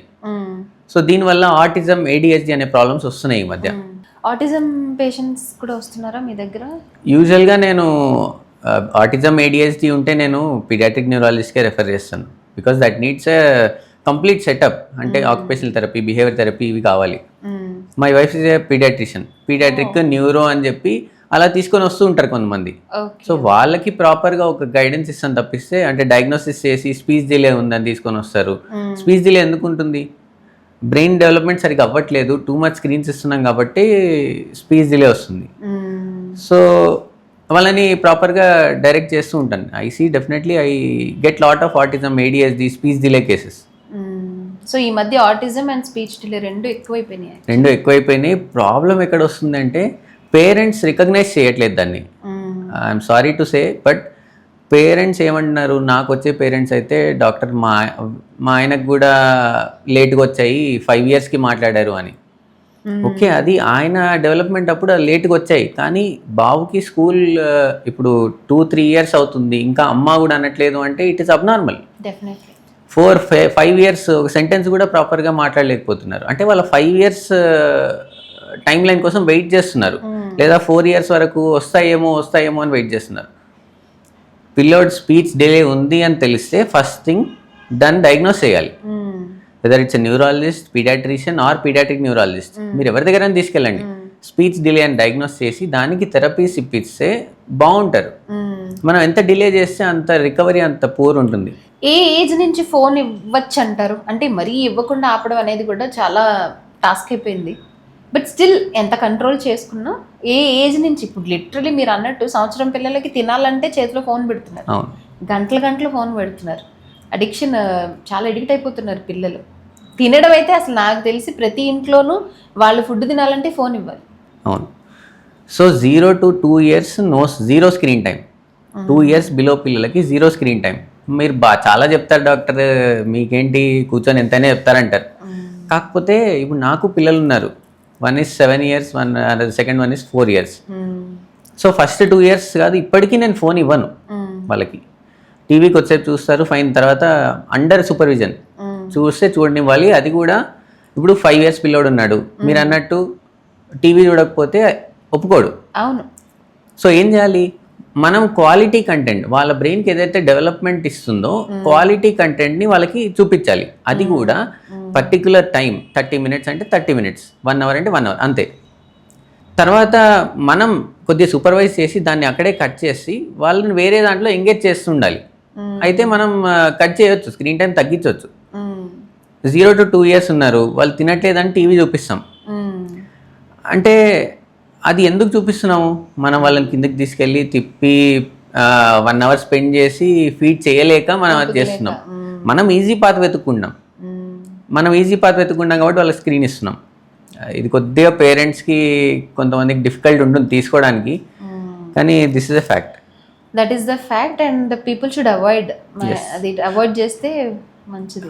సో దీనివల్ల ఆటిజం, ADHD అనే ప్రాబ్లమ్స్ వస్తున్నాయి ఈ మధ్య. ఆటిజం పేషెంట్స్ కూడా వస్తున్నారా మీ దగ్గర? యూజువల్గా నేను ఆటిజం, ADHD ఉంటే నేను పీడియాట్రిక్ న్యూరాలజిస్ట్కే రెఫర్ చేస్తాను. Because that needs a complete setup. అంటే ఆక్యుపేషనల్ థెరపీ, బిహేవియర్ థెరపీ ఇవి కావాలి. My wife is a paediatric neuro అని చెప్పి అలా తీసుకొని వస్తూ ఉంటారు కొంతమంది. సో వాళ్ళకి ప్రాపర్గా ఒక గైడెన్స్ ఇస్తాను తప్పిస్తే, అంటే డయాగ్నోసిస్ చేసి స్పీచ్ డిలే ఉందని తీసుకొని వస్తారు. స్పీచ్ డిలే ఎందుకు ఉంటుంది? బ్రెయిన్ డెవలప్మెంట్ సరిగ్గా అవ్వట్లేదు, టూ మచ్ స్క్రీన్స్ ఇస్తున్నాం కాబట్టి స్పీచ్ డిలే వస్తుంది. సో వాళ్ళని ప్రాపర్గా డైరెక్ట్ చేస్తూ ఉంటాను. Definitely I get lot of autism, ADHD, speech delay cases. So ఈ మధ్య ఆటిజం అండ్ స్పీచ్ డిలే రెండు ఎక్కువైపోయినాయి. ప్రాబ్లం ఎక్కడ వస్తుందంటే, పేరెంట్స్ రికగ్నైజ్ చేయట్లేదు దాన్ని. I'm sorry to say, but parents ఏమంటున్నారు, నాకు వచ్చే పేరెంట్స్ అయితే డాక్టర్ మా ఆయనకు కూడా లేట్గా వచ్చాయి, 5 yearsకి మాట్లాడారు అని. ఓకే, అది ఆయన డెవలప్మెంట్ అప్పుడు లేట్గా వచ్చాయి, కానీ బాబుకి స్కూల్ ఇప్పుడు 2-3 years అవుతుంది, ఇంకా అమ్మ కూడా అనట్లేదు అంటే ఇట్ ఈస్ అబ్నార్మల్. 5 years ఒక సెంటెన్స్ కూడా ప్రాపర్గా మాట్లాడలేకపోతున్నారు. అంటే వాళ్ళ 5 years టైం లైన్ కోసం వెయిట్ చేస్తున్నారు, లేదా 4 years వరకు వస్తాయేమో అని వెయిట్ చేస్తున్నారు. పిల్లోడ్ స్పీచ్ డిలే ఉంది అని తెలిస్తే ఫస్ట్ థింగ్ దాన్ని డయాగ్నోస్ చేయాలి. Whether it's neurologist, paediatrician or paediatric neurologist, మీరు ఎవరి దగ్గర తీసుకెళ్ళండి. స్పీచ్ డిలే అని డయాగ్నోస్ చేసి దానికి థెరపీస్ ఇప్పిస్తే బాగుంటారు. మనం ఎంత డిలే చేస్తే అంత రికవరీ అంత పూర్ ఉంటుంది. ఏ ఏజ్ నుంచి ఫోన్ ఇవ్వచ్చు అంటారు? అంటే మరీ ఇవ్వకుండా ఆపడం అనేది కూడా చాలా టాస్క్ అయిపోయింది. బట్ స్టిల్ ఎంత కంట్రోల్ చేసుకున్నా ఏ ఏజ్ నుంచి, ఇప్పుడు లిటరలీ మీరు అన్నట్టు సంవత్సరం పిల్లలకి తినాలంటే చేతిలో ఫోన్ పెడుతున్నారు, గంటలు ఫోన్ పెడుతున్నారు. అడిక్షన్, చాలా ఎడిక్ట్ అయిపోతున్నారు పిల్లలు. తినడం అయితే అసలు నాకు తెలిసి ప్రతి ఇంట్లోనూ వాళ్ళు ఫుడ్ తినాలంటే ఫోన్ ఇవ్వాలి. అవును. So 0 to 2 years zero screen time. 2 years below పిల్లలకి జీరో స్క్రీన్ టైం. మీరు చాలా చెప్తారు డాక్టర్, మీకేంటి కూర్చొని ఎంతైనా చెప్తారంటారు. కాకపోతే ఇప్పుడు నాకు పిల్లలు ఉన్నారు. 1 is 7 years, second 1 is 4 years. So first 2 years కాదు, ఇప్పటికీ నేను ఫోన్ ఇవ్వను వాళ్ళకి. టీవీకి వచ్చేపు చూస్తారు, ఫైన్. తర్వాత అండర్ సూపర్విజన్ చూస్తే చూడనివ్వాలి. అది కూడా ఇప్పుడు 5 years పిల్లోడు ఉన్నాడు, మీరు అన్నట్టు టీవీ చూడకపోతే ఒప్పుకోడు. అవును. సో ఏం చేయాలి? మనం క్వాలిటీ కంటెంట్, వాళ్ళ బ్రెయిన్కి ఏదైతే డెవలప్మెంట్ ఇస్తుందో క్వాలిటీ కంటెంట్ని వాళ్ళకి చూపించాలి. అది కూడా పర్టికులర్ టైం, 30 minutes అంటే 30 minutes, 1 hour అంటే 1 hour అంతే. తర్వాత మనం కొద్దిగా సూపర్వైజ్ చేసి దాన్ని అక్కడే కట్ చేసి వాళ్ళని వేరే దాంట్లో ఎంగేజ్ చేస్తుండాలి. అయితే మనం కట్ చేయొచ్చు, స్క్రీన్ టైం తగ్గించవచ్చు. 0 to 2 years ఉన్నారు, వాళ్ళు తినట్లేదని టీవీ చూపిస్తాం. అంటే అది ఎందుకు చూపిస్తున్నాము? మనం వాళ్ళని కిందకి తీసుకెళ్ళి తిప్పి 1 hour స్పెండ్ చేసి ఫీడ్ చేయలేక మనం అది చేస్తున్నాం. మనం ఈజీ పాత్ వెతుక్కుంటాం కాబట్టి వాళ్ళకి స్క్రీన్ ఇస్తున్నాం. ఇది కొద్దిగా పేరెంట్స్కి కొంతమందికి డిఫికల్ట్ ఉంటుంది తీసుకోవడానికి, కానీ this is a fact. That is the fact and people should avoid. అది అవాయిడ్ చేస్తే మంచిది.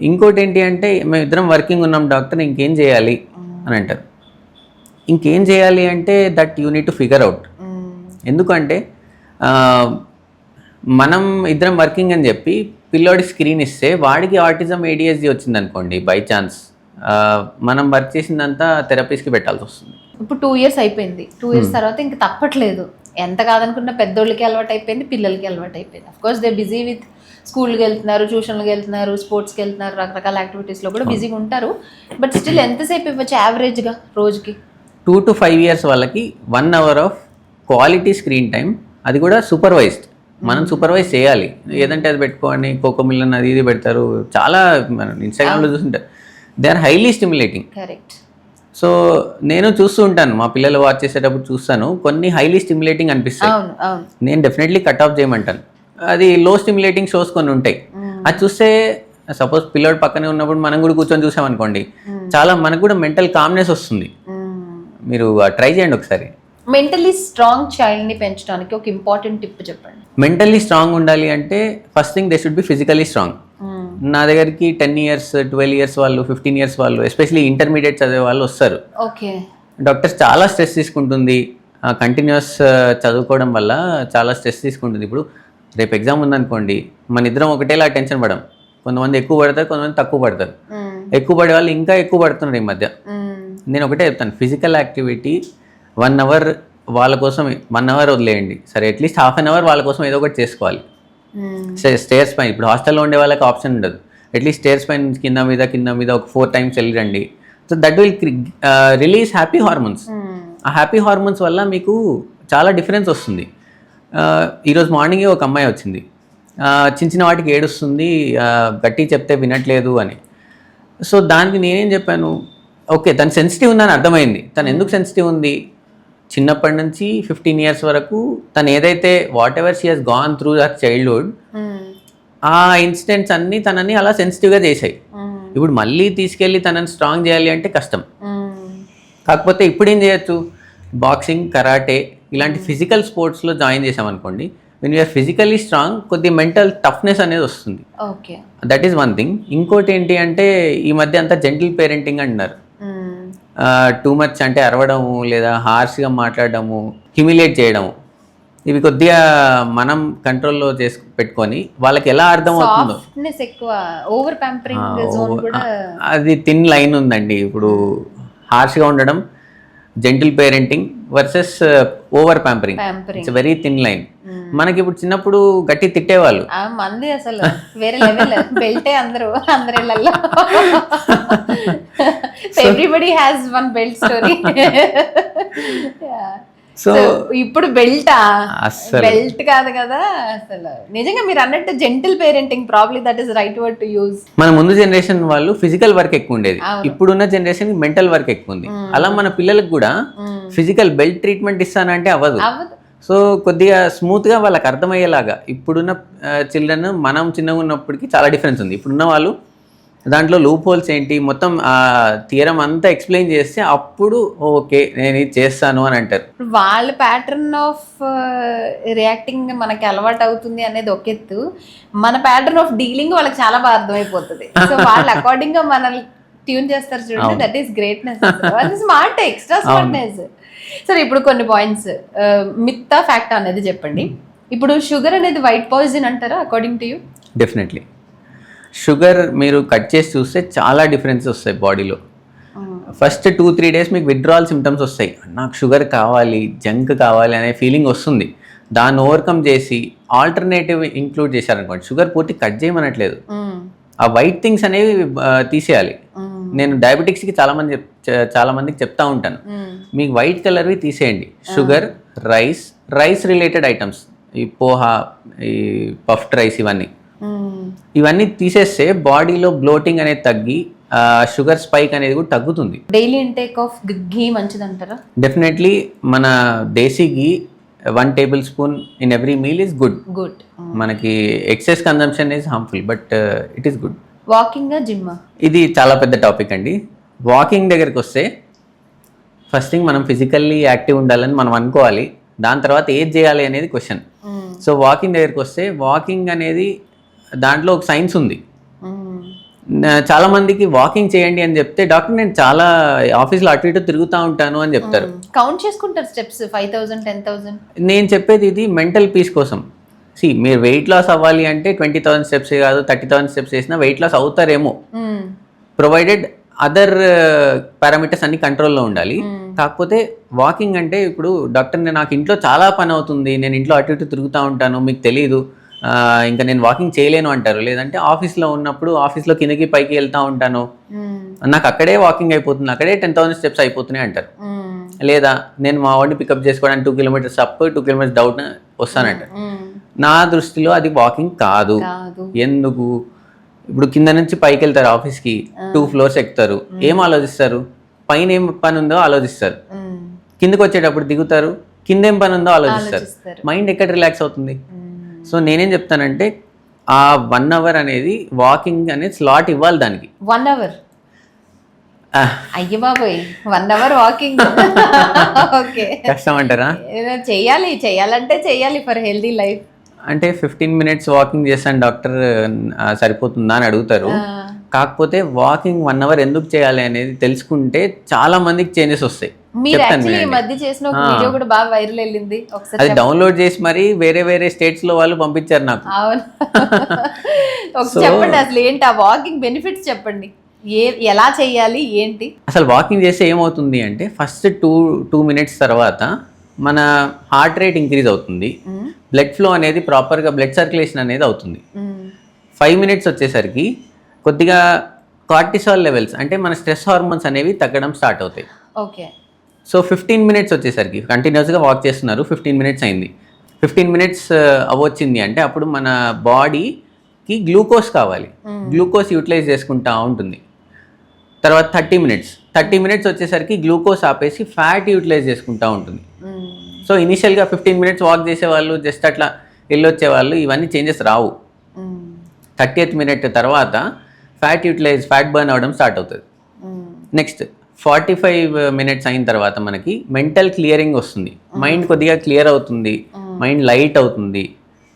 ఇంకోటి ఏంటి అంటే, మేము ఇద్దరం వర్కింగ్ ఉన్నాం డాక్టర్, ఇంకేం చేయాలి అని అంటారు. ఇంకేం చేయాలి అంటే that you need to figure out. ఎందుకంటే మనం ఇద్దరం వర్కింగ్ అని చెప్పి పిల్లోడికి స్క్రీన్ ఇస్తే వాడికి ఆటిజం ADHD వచ్చింది అనుకోండి బై ఛాన్స్, మనం వర్క్ చేసిందంతా థెరపీస్కి పెట్టాల్సి వస్తుంది. ఇప్పుడు 2 years అయిపోయింది. 2 years తర్వాత ఇంక తప్పట్లేదు. ఎంత కాదనుకున్న పెద్దోళ్ళకి అలవాటు అయిపోయింది, పిల్లలకి అలవాటు అయిపోయింది. అఫ్కోర్స్ దే బిజీ విత్ స్కూల్కి వెళ్తున్నారు, ట్యూషన్కి వెళ్తున్నారు, స్పోర్ట్స్కి వెళ్తున్నారు, రకరకాల యాక్టివిటీస్లో కూడా బిజీగా ఉంటారు. బట్ స్టిల్ ఎంతసేపు ఇవ్వచ్చు యావరేజ్గా రోజుకి? 2 to 5 years వాళ్ళకి 1 hour of quality screen time, అది కూడా సూపర్వైజ్డ్. మనం సూపర్వైజ్ చేయాలి. ఏదంటే అది పెట్టుకోండి, కోకోమిలన్ అది ఇది పెడతారు, చాలా మనం ఇన్స్టాగ్రామ్లో చూస్తుంటారు. They are highly stimulating. Correct. So నేను చూస్తూ ఉంటాను, మా పిల్లలు వాచ్ చేసేటప్పుడు చూస్తాను, కొన్ని హైలీ స్టిమ్యులేటింగ్ అనిపిస్తాయి. నేను డెఫినెట్లీ కట్ ఆఫ్ చేయమంటాను. అది లో స్టిమ్యులేటింగ్ షోస్ కొన్ని ఉంటాయి, అది చూస్తే సపోజ్ పిల్లడు పక్కనే ఉన్నప్పుడు మనం కూడా కూర్చొని చూసామనుకోండి, చాలా మనకు కూడా మెంటల్ కామ్నెస్ వస్తుంది. మీరు ట్రై చేయండి ఒకసారి. మెంటలీ స్ట్రాంగ్ చైల్డ్ని పెంచడానికి ఒక ఇంపార్టెంట్ టిప్ చెప్పండి. మెంటల్లీ స్ట్రాంగ్ ఉండాలి అంటే first thing they should be physically strong. నా దగ్గరికి 10 years, 12 years వాళ్ళు, 15 years వాళ్ళు, ఎస్పెషలీ ఇంటర్మీడియట్ చదివే వాళ్ళు వస్తారు. ఓకే. డాక్టర్స్ చాలా స్ట్రెస్ తీసుకుంటుంది, కంటిన్యూస్ చదువుకోవడం వల్ల చాలా స్ట్రెస్ తీసుకుంటుంది. ఇప్పుడు రేపు ఎగ్జామ్ ఉందనుకోండి, మన ఇద్దరం ఒకటేలా టెన్షన్ పడం. కొంతమంది ఎక్కువ పడతారు, కొంతమంది తక్కువ పడతారు. ఎక్కువ పడే వాళ్ళు ఇంకా ఎక్కువ పడుతున్నారు ఈ మధ్య. నేను ఒకటే చెప్తాను, ఫిజికల్ యాక్టివిటీ 1 hour వాళ్ళ కోసం 1 hour వదిలేయండి, సరే అట్లీస్ట్ ½ an hour వాళ్ళ కోసం ఏదో ఒకటి చేసుకోవాలి. స్టేర్స్ పైన, ఇప్పుడు హాస్టల్లో ఉండే వాళ్ళకి ఆప్షన్ ఉండదు, అట్లీస్ట్ స్టేర్స్ పైన కింద మీద ఒక 4 times వెళ్ళిరండి. So that will release happy hormones. ఆ హ్యాపీ హార్మోన్స్ వల్ల మీకు చాలా డిఫరెన్స్ వస్తుంది. ఈరోజు మార్నింగే ఒక అమ్మాయి వచ్చింది, చిన్న వాటికి ఏడుస్తుంది, గట్టి చెప్తే వినట్లేదు అని. సో దానికి నేనేం చెప్పాను, ఓకే తను సెన్సిటివ్ ఉందని అర్థమైంది. తను ఎందుకు సెన్సిటివ్ ఉంది, చిన్నప్పటి నుంచి 15 years వరకు తను ఏదైతే what ever she has gone through that childhood, ఆ ఇన్సిడెంట్స్ అన్నీ తనని అలా సెన్సిటివ్గా చేశాయి. ఇప్పుడు మళ్ళీ తీసుకెళ్ళి తనని స్ట్రాంగ్ చేయాలి అంటే కష్టం. కాకపోతే ఇప్పుడు ఏం చేయొచ్చు, బాక్సింగ్, కరాటే ఇలాంటి ఫిజికల్ స్పోర్ట్స్లో జాయిన్ చేసామనుకోండి, వెన్ యూఆర్ ఫిజికలీ స్ట్రాంగ్, కొద్ది మెంటల్ టఫ్నెస్ అనేది వస్తుంది. Okay, that is one thing. ఇంకోటి ఏంటి అంటే, ఈ మధ్య అంతా జెంటిల్ పేరెంటింగ్ అంటున్నారు. టూ మచ్ అంటే అరవడము, లేదా హార్ష్గా మాట్లాడడము, హ్యూమిలియేట్ చేయడము, ఇవి కొద్దిగా మనం కంట్రోల్లో పెట్టుకొని వాళ్ళకి ఎలా అర్థం అవుతుందో. సాఫ్ట్నెస్ ఎక్కువ, ఓవర్ ప్యాంపరింగ్ జోన్ కూడా. అది థిన్ లైన్ ఉందండి. ఇప్పుడు హార్ష్గా ఉండడం, gentle parenting versus over pampering, it's very thin line. మనకి ఇప్పుడు చిన్నప్పుడు గట్టి తిట్టేవాళ్ళు, మంది అసలు వేరే లెవెల్ బెల్టే అందరిళ్ళల్లో. Everybody has one belt story. So ఇప్పుడు బెల్టా, బెల్ట్ కాదు కదా అసలు. నిజంగా మీరు అన్నట్టు gentle parenting probably that is right word to use. మన ముందు జనరేషన్ వాళ్ళు ఫిజికల్ వర్క్ ఎక్కువ ఉండేది, ఇప్పుడున్న జనరేషన్ మెంటల్ వర్క్ ఎక్కువ ఉంది. అలా మన పిల్లలకు కూడా ఫిజికల్ బెల్ట్ ట్రీట్మెంట్ ఇస్తానంటే అవ్వదు. సో కొద్దిగా స్మూత్గా వాళ్ళకి అర్థమయ్యేలాగా ఇప్పుడున్న చిల్డ్రన్ మనం చిన్నగా ఉన్నప్పటికీ చాలా డిఫరెన్స్ ఉంది. ఇప్పుడున్న వాళ్ళు దాంట్లో లూప్ హోల్స్ ఏంటి మొత్తం ఆ థియరం అంతా ఎక్స్ప్లెయిన్ చేస్తే అప్పుడు ఓకే నేను ఇది చేస్తాను అని అంటారు. వాళ్ళ ప్యాటర్న్ ఆఫ్ రియాక్టింగ్ మనకి అలవాటు అవుతుంది అనేది ఒక ఎత్తు, మన ప్యాటర్న్ ఆఫ్ డీలింగ్ వాళ్ళకి చాలా బాగా అర్థమైపోతుంది. సో వాళ్ళు అకార్డింగ్ గా మనల్ని ట్యూన్ చేస్తారు చూడండి, that is greatness, smart, extra smartness. సరే ఇప్పుడు కొన్ని పాయింట్స్ మిత్తా ఫ్యాక్ట్ అనేది చెప్పండి. ఇప్పుడు షుగర్ అనేది వైట్ పాయిజన్ అంటారా according to you? Definitely. Sugar మీరు కట్ చేసి చూస్తే చాలా డిఫరెన్స్ వస్తాయి బాడీలో. ఫస్ట్ 2-3 డేస్ మీకు విత్డ్రాల్ సిమ్టమ్స్ వస్తాయి, నాకు షుగర్ కావాలి, జంక్ కావాలి అనే ఫీలింగ్ వస్తుంది. దాన్ని ఓవర్కమ్ చేసి ఆల్టర్నేటివ్ ఇంక్లూడ్ చేశారనుకోండి, షుగర్ పూర్తి కట్ చేయమనట్లేదు, ఆ వైట్ థింగ్స్ అనేవి తీసేయాలి. నేను డయాబెటిక్స్కి చాలా మందికి చెప్తా ఉంటాను, మీకు వైట్ కలర్వి తీసేయండి. షుగర్, రైస్ రిలేటెడ్ ఐటమ్స్, ఈ పోహా, ఈ పఫ్డ్ రైస్, ఇవన్నీ తీసేస్తే బాడీలో బ్లోటింగ్ అనేది తగ్గి షుగర్ స్పైక్ అనేది కూడా తగ్గుతుంది. డైలీ ఇంటేక్ ఆఫ్ ఘీ మంచిది అంటారా? డెఫినెట్లీ. మన desi ghee 1 table spoon in every meal is good. మనకి excess consumption is harmful, but it is good. Walking, gym, ఇది చాలా పెద్ద టాపిక్ అండి. వాకింగ్ దగ్గరికి వస్తే ఫస్ట్ థింగ్ మనం ఫిజికల్లీ యాక్టివ్ ఉండాలని మనం అనుకోవాలి, దాని తర్వాత ఏది చేయాలి అనేది క్వశ్చన్. సో వాకింగ్ దగ్గరికి వస్తే వాకింగ్ అనేది దాంట్లో ఒక సైన్స్ ఉంది. చాలా మందికి వాకింగ్ చేయండి అని చెప్తే, డాక్టర్ నేను చాలా ఆఫీస్లో అటు ఇటు తిరుగుతూ ఉంటాను అని చెప్తారు. కౌంట్ చేసుకుంటారు స్టెప్స్, 5,000, 10,000. నేను చెప్పేది ఇది మెంటల్ పీస్ కోసం. మీరు వెయిట్ లాస్ అవ్వాలి అంటే 20,000 స్టెప్స్ కాదు, 30,000 స్టెప్స్ చేసినా వెయిట్ లాస్ అవుతారేమో, ప్రొవైడెడ్ అదర్ పారామీటర్స్ అన్ని కంట్రోల్లో ఉండాలి. కాకపోతే వాకింగ్ అంటే, ఇప్పుడు డాక్టర్ నాకు ఇంట్లో చాలా పని అవుతుంది, నేను ఇంట్లో అటు ఇటు తిరుగుతూ ఉంటాను, మీకు తెలీదు, ఇంకా నేను వాకింగ్ చేయలేను అంటారు. లేదంటే ఆఫీస్లో ఉన్నప్పుడు ఆఫీస్లో కిందకి పైకి వెళ్తూ ఉంటాను, నాకు అక్కడే వాకింగ్ అయిపోతుంది, అక్కడే 10,000 స్టెప్స్ అయిపోతున్నాయి అంటారు. లేదా నేను మా వాడిని పికప్ చేసుకోవడానికి 2 కిలోమీటర్స్ అప్, 2 కిలోమీటర్స్ డౌన్ వస్తానంటారు. నా దృష్టిలో అది వాకింగ్ కాదు. ఎందుకు? ఇప్పుడు కింద నుంచి పైకి వెళ్తారు ఆఫీస్కి, 2 ఫ్లోర్స్ ఎక్కుతారు, ఏం ఆలోచిస్తారు? పైన ఏం పని ఉందో ఆలోచిస్తారు. కిందకి వచ్చేటప్పుడు దిగుతారు, కింద ఏం పని ఉందో ఆలోచిస్తారు. మైండ్ ఎక్కడ రిలాక్స్ అవుతుంది? సో నేనేం చెప్తానంటే, ఆ 1 అవర్ అనేది వాకింగ్ అనేది స్లాట్ ఇవ్వాలి దానికి. 1 అవర్? అయ్య బాబోయ్, 1 అవర్ వాకింగ్ ఓకే, కష్టం అంటారా? చేయాలంటే చెయ్యాలి ఫర్ హెల్దీ లైఫ్. అంటే 15 మినిట్స్ వాకింగ్ చేస్తాను డాక్టర్, సరిపోతుందా అని అడుగుతారు. కాకపోతే వాకింగ్ 1 అవర్ ఎందుకు చేయాలి అనేది తెలుసుకుంటే చాలా మందికి చేంజెస్ వస్తాయి. అది డౌన్లోడ్ చేసి మరి వేరే స్టేట్స్ లో వాళ్ళు పంపించారు నాకు. చెప్పండి అసలు ఏంటి ఆ వాకింగ్ బెనిఫిట్స్, చెప్పండి ఎలా చేయాలి ఏంటి? అసలు వాకింగ్ చేస్తే ఏమవుతుంది అంటే, ఫస్ట్ 2 మినిట్స్ తర్వాత మన హార్ట్ రేట్ ఇంక్రీజ్ అవుతుంది, బ్లడ్ ఫ్లో అనేది ప్రాపర్గా బ్లడ్ సర్క్యులేషన్ అనేది అవుతుంది. 5 మినిట్స్ వచ్చేసరికి కొద్దిగా కార్టిసాల్ లెవెల్స్ అంటే మన స్ట్రెస్ హార్మోన్స్ అనేవి తగ్గడం స్టార్ట్ అవుతాయి. ఓకే. సో 15 మినిట్స్ వచ్చేసరికి కంటిన్యూస్గా వాక్ చేస్తున్నారు, 15 మినిట్స్ అయింది, 15 మినిట్స్ అవ్వచ్చింది అంటే అప్పుడు మన బాడీకి గ్లూకోజ్ కావాలి, గ్లూకోజ్ యూటిలైజ్ చేసుకుంటా ఉంటుంది. తర్వాత 30 మినిట్స్ వచ్చేసరికి గ్లూకోజ్ ఆపేసి ఫ్యాట్ యూటిలైజ్ చేసుకుంటూ ఉంటుంది. సో ఇనిషియల్గా 15 మినిట్స్ వాక్ చేసేవాళ్ళు, జస్ట్ అట్లా వెళ్ళొచ్చే వాళ్ళు, ఇవన్నీ చేంజెస్ రావు. 30th మినిట్ తర్వాత ఫ్యాట్ బర్న్ అవ్వడం స్టార్ట్ అవుతుంది. నెక్స్ట్ 45 మినిట్స్ అయిన తర్వాత మనకి మెంటల్ క్లియరింగ్ వస్తుంది, మైండ్ కొద్దిగా క్లియర్ అవుతుంది, మైండ్ లైట్ అవుతుంది.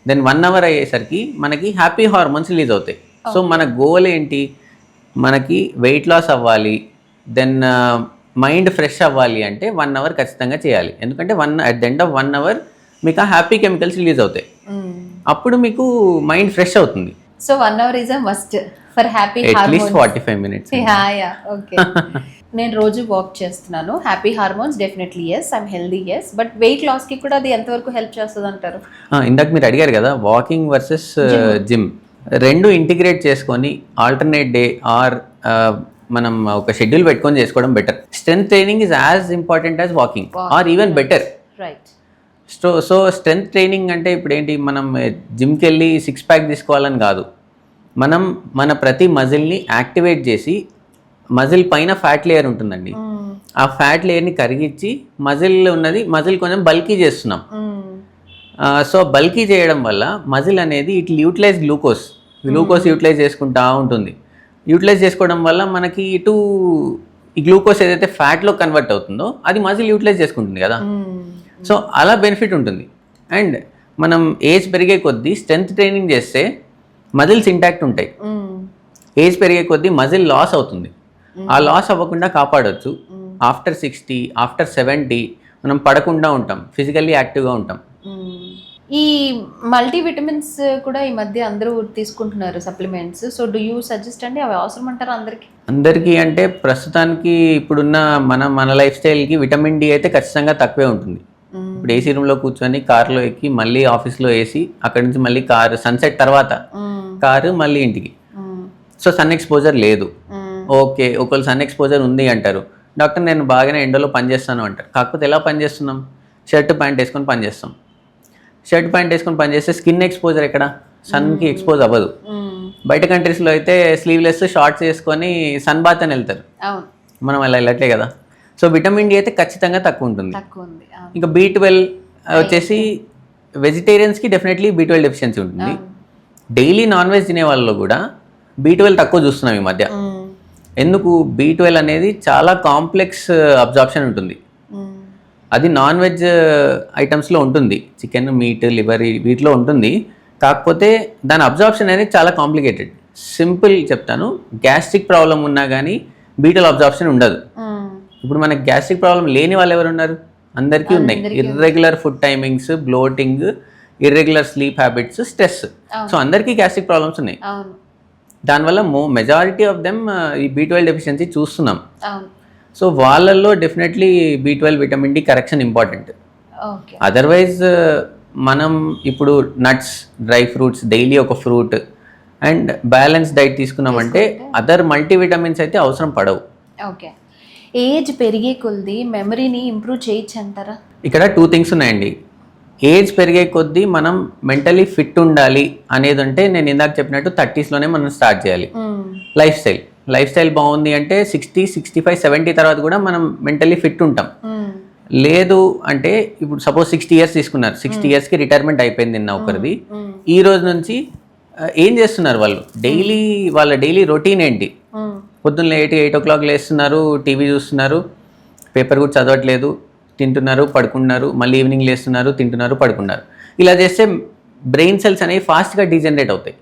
దెన్ 1 అవర్ అయ్యేసరికి మనకి హ్యాపీ హార్మోన్స్ రిలీజ్ అవుతాయి. సో మన గోల్ ఏంటి? మనకి వెయిట్ లాస్ అవ్వాలి, దెన్ మైండ్ ఫ్రెష్ అవ్వాలి అంటే 1 అవర్ ఖచ్చితంగా చేయాలి. ఎందుకంటే at the end of 1 hour మీకు ఆ హ్యాపీ కెమికల్స్ రిలీజ్ అవుతాయి. అప్పుడు మీకు మైండ్ ఫ్రెష్ అవుతుంది. So 1 hour is a must for happy at least hormones. 45 minutes. Okay. నేను రోజు వాక్ చేస్తున్నాను. Happy hormones definitely yes, I'm healthy yes, but weight లాస్కి కూడా అది ఎంతవరకు హెల్ప్ చేస్తుంది అంటారు? ఇందాక మీరు అడిగారు కదా వాకింగ్ వర్సెస్ జిమ్, రెండు ఇంటిగ్రేట్ చేసుకొని ఆల్టర్నేట్ డే ఆర్ మనం ఒక షెడ్యూల్ పెట్టుకొని చేసుకోవడం better. Strength training is as important as walking are even better. Right. So strength training అంటే ఇప్పుడు ఏంటి, మనం జిమ్కి వెళ్ళి 6 pack తీసుకోవాలని కాదు, మనం మన ప్రతి మజిల్ని యాక్టివేట్ చేసి, మజిల్ పైన ఫ్యాట్ లేయర్ ఉంటుందండి, ఆ ఫ్యాట్ లేయర్ని కరిగించి మజిల్ కొంచెం బల్కీ చేస్తున్నాం. సో బల్కీ చేయడం వల్ల మజిల్ అనేది ఇట్ యూటిలైజ్ గ్లూకోజ్ యూటిలైజ్ చేసుకుంటా ఉంటుంది. యూటిలైజ్ చేసుకోవడం వల్ల మనకి ఇటు ఈ గ్లూకోజ్ ఏదైతే ఫ్యాట్లో కన్వర్ట్ అవుతుందో అది మజిల్ యూటిలైజ్ చేసుకుంటుంది కదా. సో అలా బెనిఫిట్ ఉంటుంది. అండ్ మనం ఏజ్ పెరిగే కొద్దీ స్ట్రెంత్ ట్రైనింగ్ చేస్తే మజిల్స్ ఇంటాక్ట్ ఉంటాయి. ఏజ్ పెరిగే కొద్దీ మజిల్ లాస్ అవుతుంది. ఆ లాస్ అవ్వకుండా కాపాడవచ్చు. ఆఫ్టర్ 60, ఆఫ్టర్ 70 మనం పడకుండా ఉంటాం, ఫిజికల్లీ యాక్టివ్గా ఉంటాం. ఈ మల్టీవిటమిన్స్ కూడా ఈ మధ్య అందరూ తీసుకుంటున్నారు supplements. So do you suggest అండి, అవి అవసరం అంటారా అందరికీ అంటే ప్రస్తుతానికి ఇప్పుడున్న మన లైఫ్ స్టైల్కి విటమిన్ డి అయితే ఖచ్చితంగా తక్కువే ఉంటుంది. ఇప్పుడు ఏసీ రూమ్లో కూర్చొని కార్లో ఎక్కి మళ్ళీ ఆఫీస్లో ఏసీ, అక్కడి నుంచి మళ్ళీ కారు, సన్సెట్ తర్వాత కారు, మళ్ళీ ఇంటికి. సో సన్ ఎక్స్పోజర్ లేదు. ఓకే, ఒకవేళ సన్ ఎక్స్పోజర్ ఉంది అంటారు, డాక్టర్ నేను బాగానే ఎండలో పనిచేస్తాను అంటారు. కాకపోతే ఎలా పనిచేస్తున్నాం, షర్ట్ ప్యాంట్ వేసుకొని పనిచేస్తాం. షర్ట్ ప్యాంట్ వేసుకొని పనిచేస్తే స్కిన్ ఎక్స్పోజర్ ఎక్కడ, సన్కి ఎక్స్పోజ్ అవ్వదు. బయట కంట్రీస్లో అయితే స్లీవ్లెస్ షార్ట్స్ వేసుకొని సన్ బాత్ అని వెళ్తారు, మనం అలా వెళ్ళట్లే కదా. సో విటమిన్ డి అయితే ఖచ్చితంగా తక్కువ ఉంటుంది. ఇంకా B12 వచ్చేసి వెజిటేరియన్స్కి డెఫినెట్లీ B12 డెఫిషియన్సీ ఉంటుంది. డైలీ నాన్ వెజ్ తినే వాళ్ళలో కూడా B12 తక్కువ చూస్తున్నాం ఈ మధ్య. ఎందుకు, B12 అనేది చాలా కాంప్లెక్స్ అబ్జార్ప్షన్ ఉంటుంది. అది నాన్ వెజ్ ఐటమ్స్లో ఉంటుంది, చికెన్, మీట్, లివర్ వీటిలో ఉంటుంది. కాకపోతే దాని అబ్జార్ప్షన్ అనేది చాలా కాంప్లికేటెడ్. సింపుల్ చెప్తాను, గ్యాస్ట్రిక్ ప్రాబ్లం ఉన్నా కానీ B12 అబ్జార్ప్షన్ ఉండదు. ఇప్పుడు మనకి గ్యాస్ట్రిక్ ప్రాబ్లం లేని వాళ్ళు ఎవరు ఉన్నారు, అందరికీ ఉన్నాయి. Irregular food timings, bloating, irregular sleep habits, stress. So అందరికీ గ్యాస్ట్రిక్ ప్రాబ్లమ్స్ ఉన్నాయి. దానివల్ల మెజారిటీ ఆఫ్ దెమ్ ఈ B12 డెఫిషియన్సీ చూస్తున్నాం. సో వాళ్ళల్లో definitely B12 vitamin D correction important. Otherwise మనం ఇప్పుడు నట్స్, డ్రై ఫ్రూట్స్, డైలీ ఒక ఫ్రూట్ అండ్ బ్యాలెన్స్ డైట్ తీసుకున్నామంటే అదర్ మల్టీవిటమిన్స్ అయితే అవసరం పడవు. ఓకే. ఏజ్ పెరిగే కొద్దీ మెమరీని ఇంప్రూవ్ చేయొచ్చు అంటారా? ఇక్కడ 2 things ఉన్నాయండి. ఏజ్ పెరిగే కొద్దీ మనం మెంటలీ ఫిట్ ఉండాలి అనేది అంటే నేను ఇందాక చెప్పినట్టు 30sలోనే మనం స్టార్ట్ చేయాలి. లైఫ్ స్టైల్ బాగుంది అంటే 60, 65, 70 తర్వాత కూడా మనం మెంటలీ ఫిట్ ఉంటాం. లేదు అంటే ఇప్పుడు సపోజ్ 60 years తీసుకున్నారు, 60 yearsకి రిటైర్మెంట్ అయిపోయింది నిన్న ఒకరిది. ఈ రోజు నుంచి ఏం చేస్తున్నారు వాళ్ళు, వాళ్ళ డైలీ రొటీన్ ఏంటి? పొద్దున్న 8 o'clock లేస్తున్నారు, టీవీ చూస్తున్నారు, పేపర్ కూడా చదవట్లేదు, తింటున్నారు, పడుకుంటున్నారు, మళ్ళీ ఈవినింగ్ లేస్తున్నారు, తింటున్నారు, పడుకున్నారు. ఇలా చేస్తే బ్రెయిన్ సెల్స్ అనేవి ఫాస్ట్గా డీజనరేట్ అవుతాయి.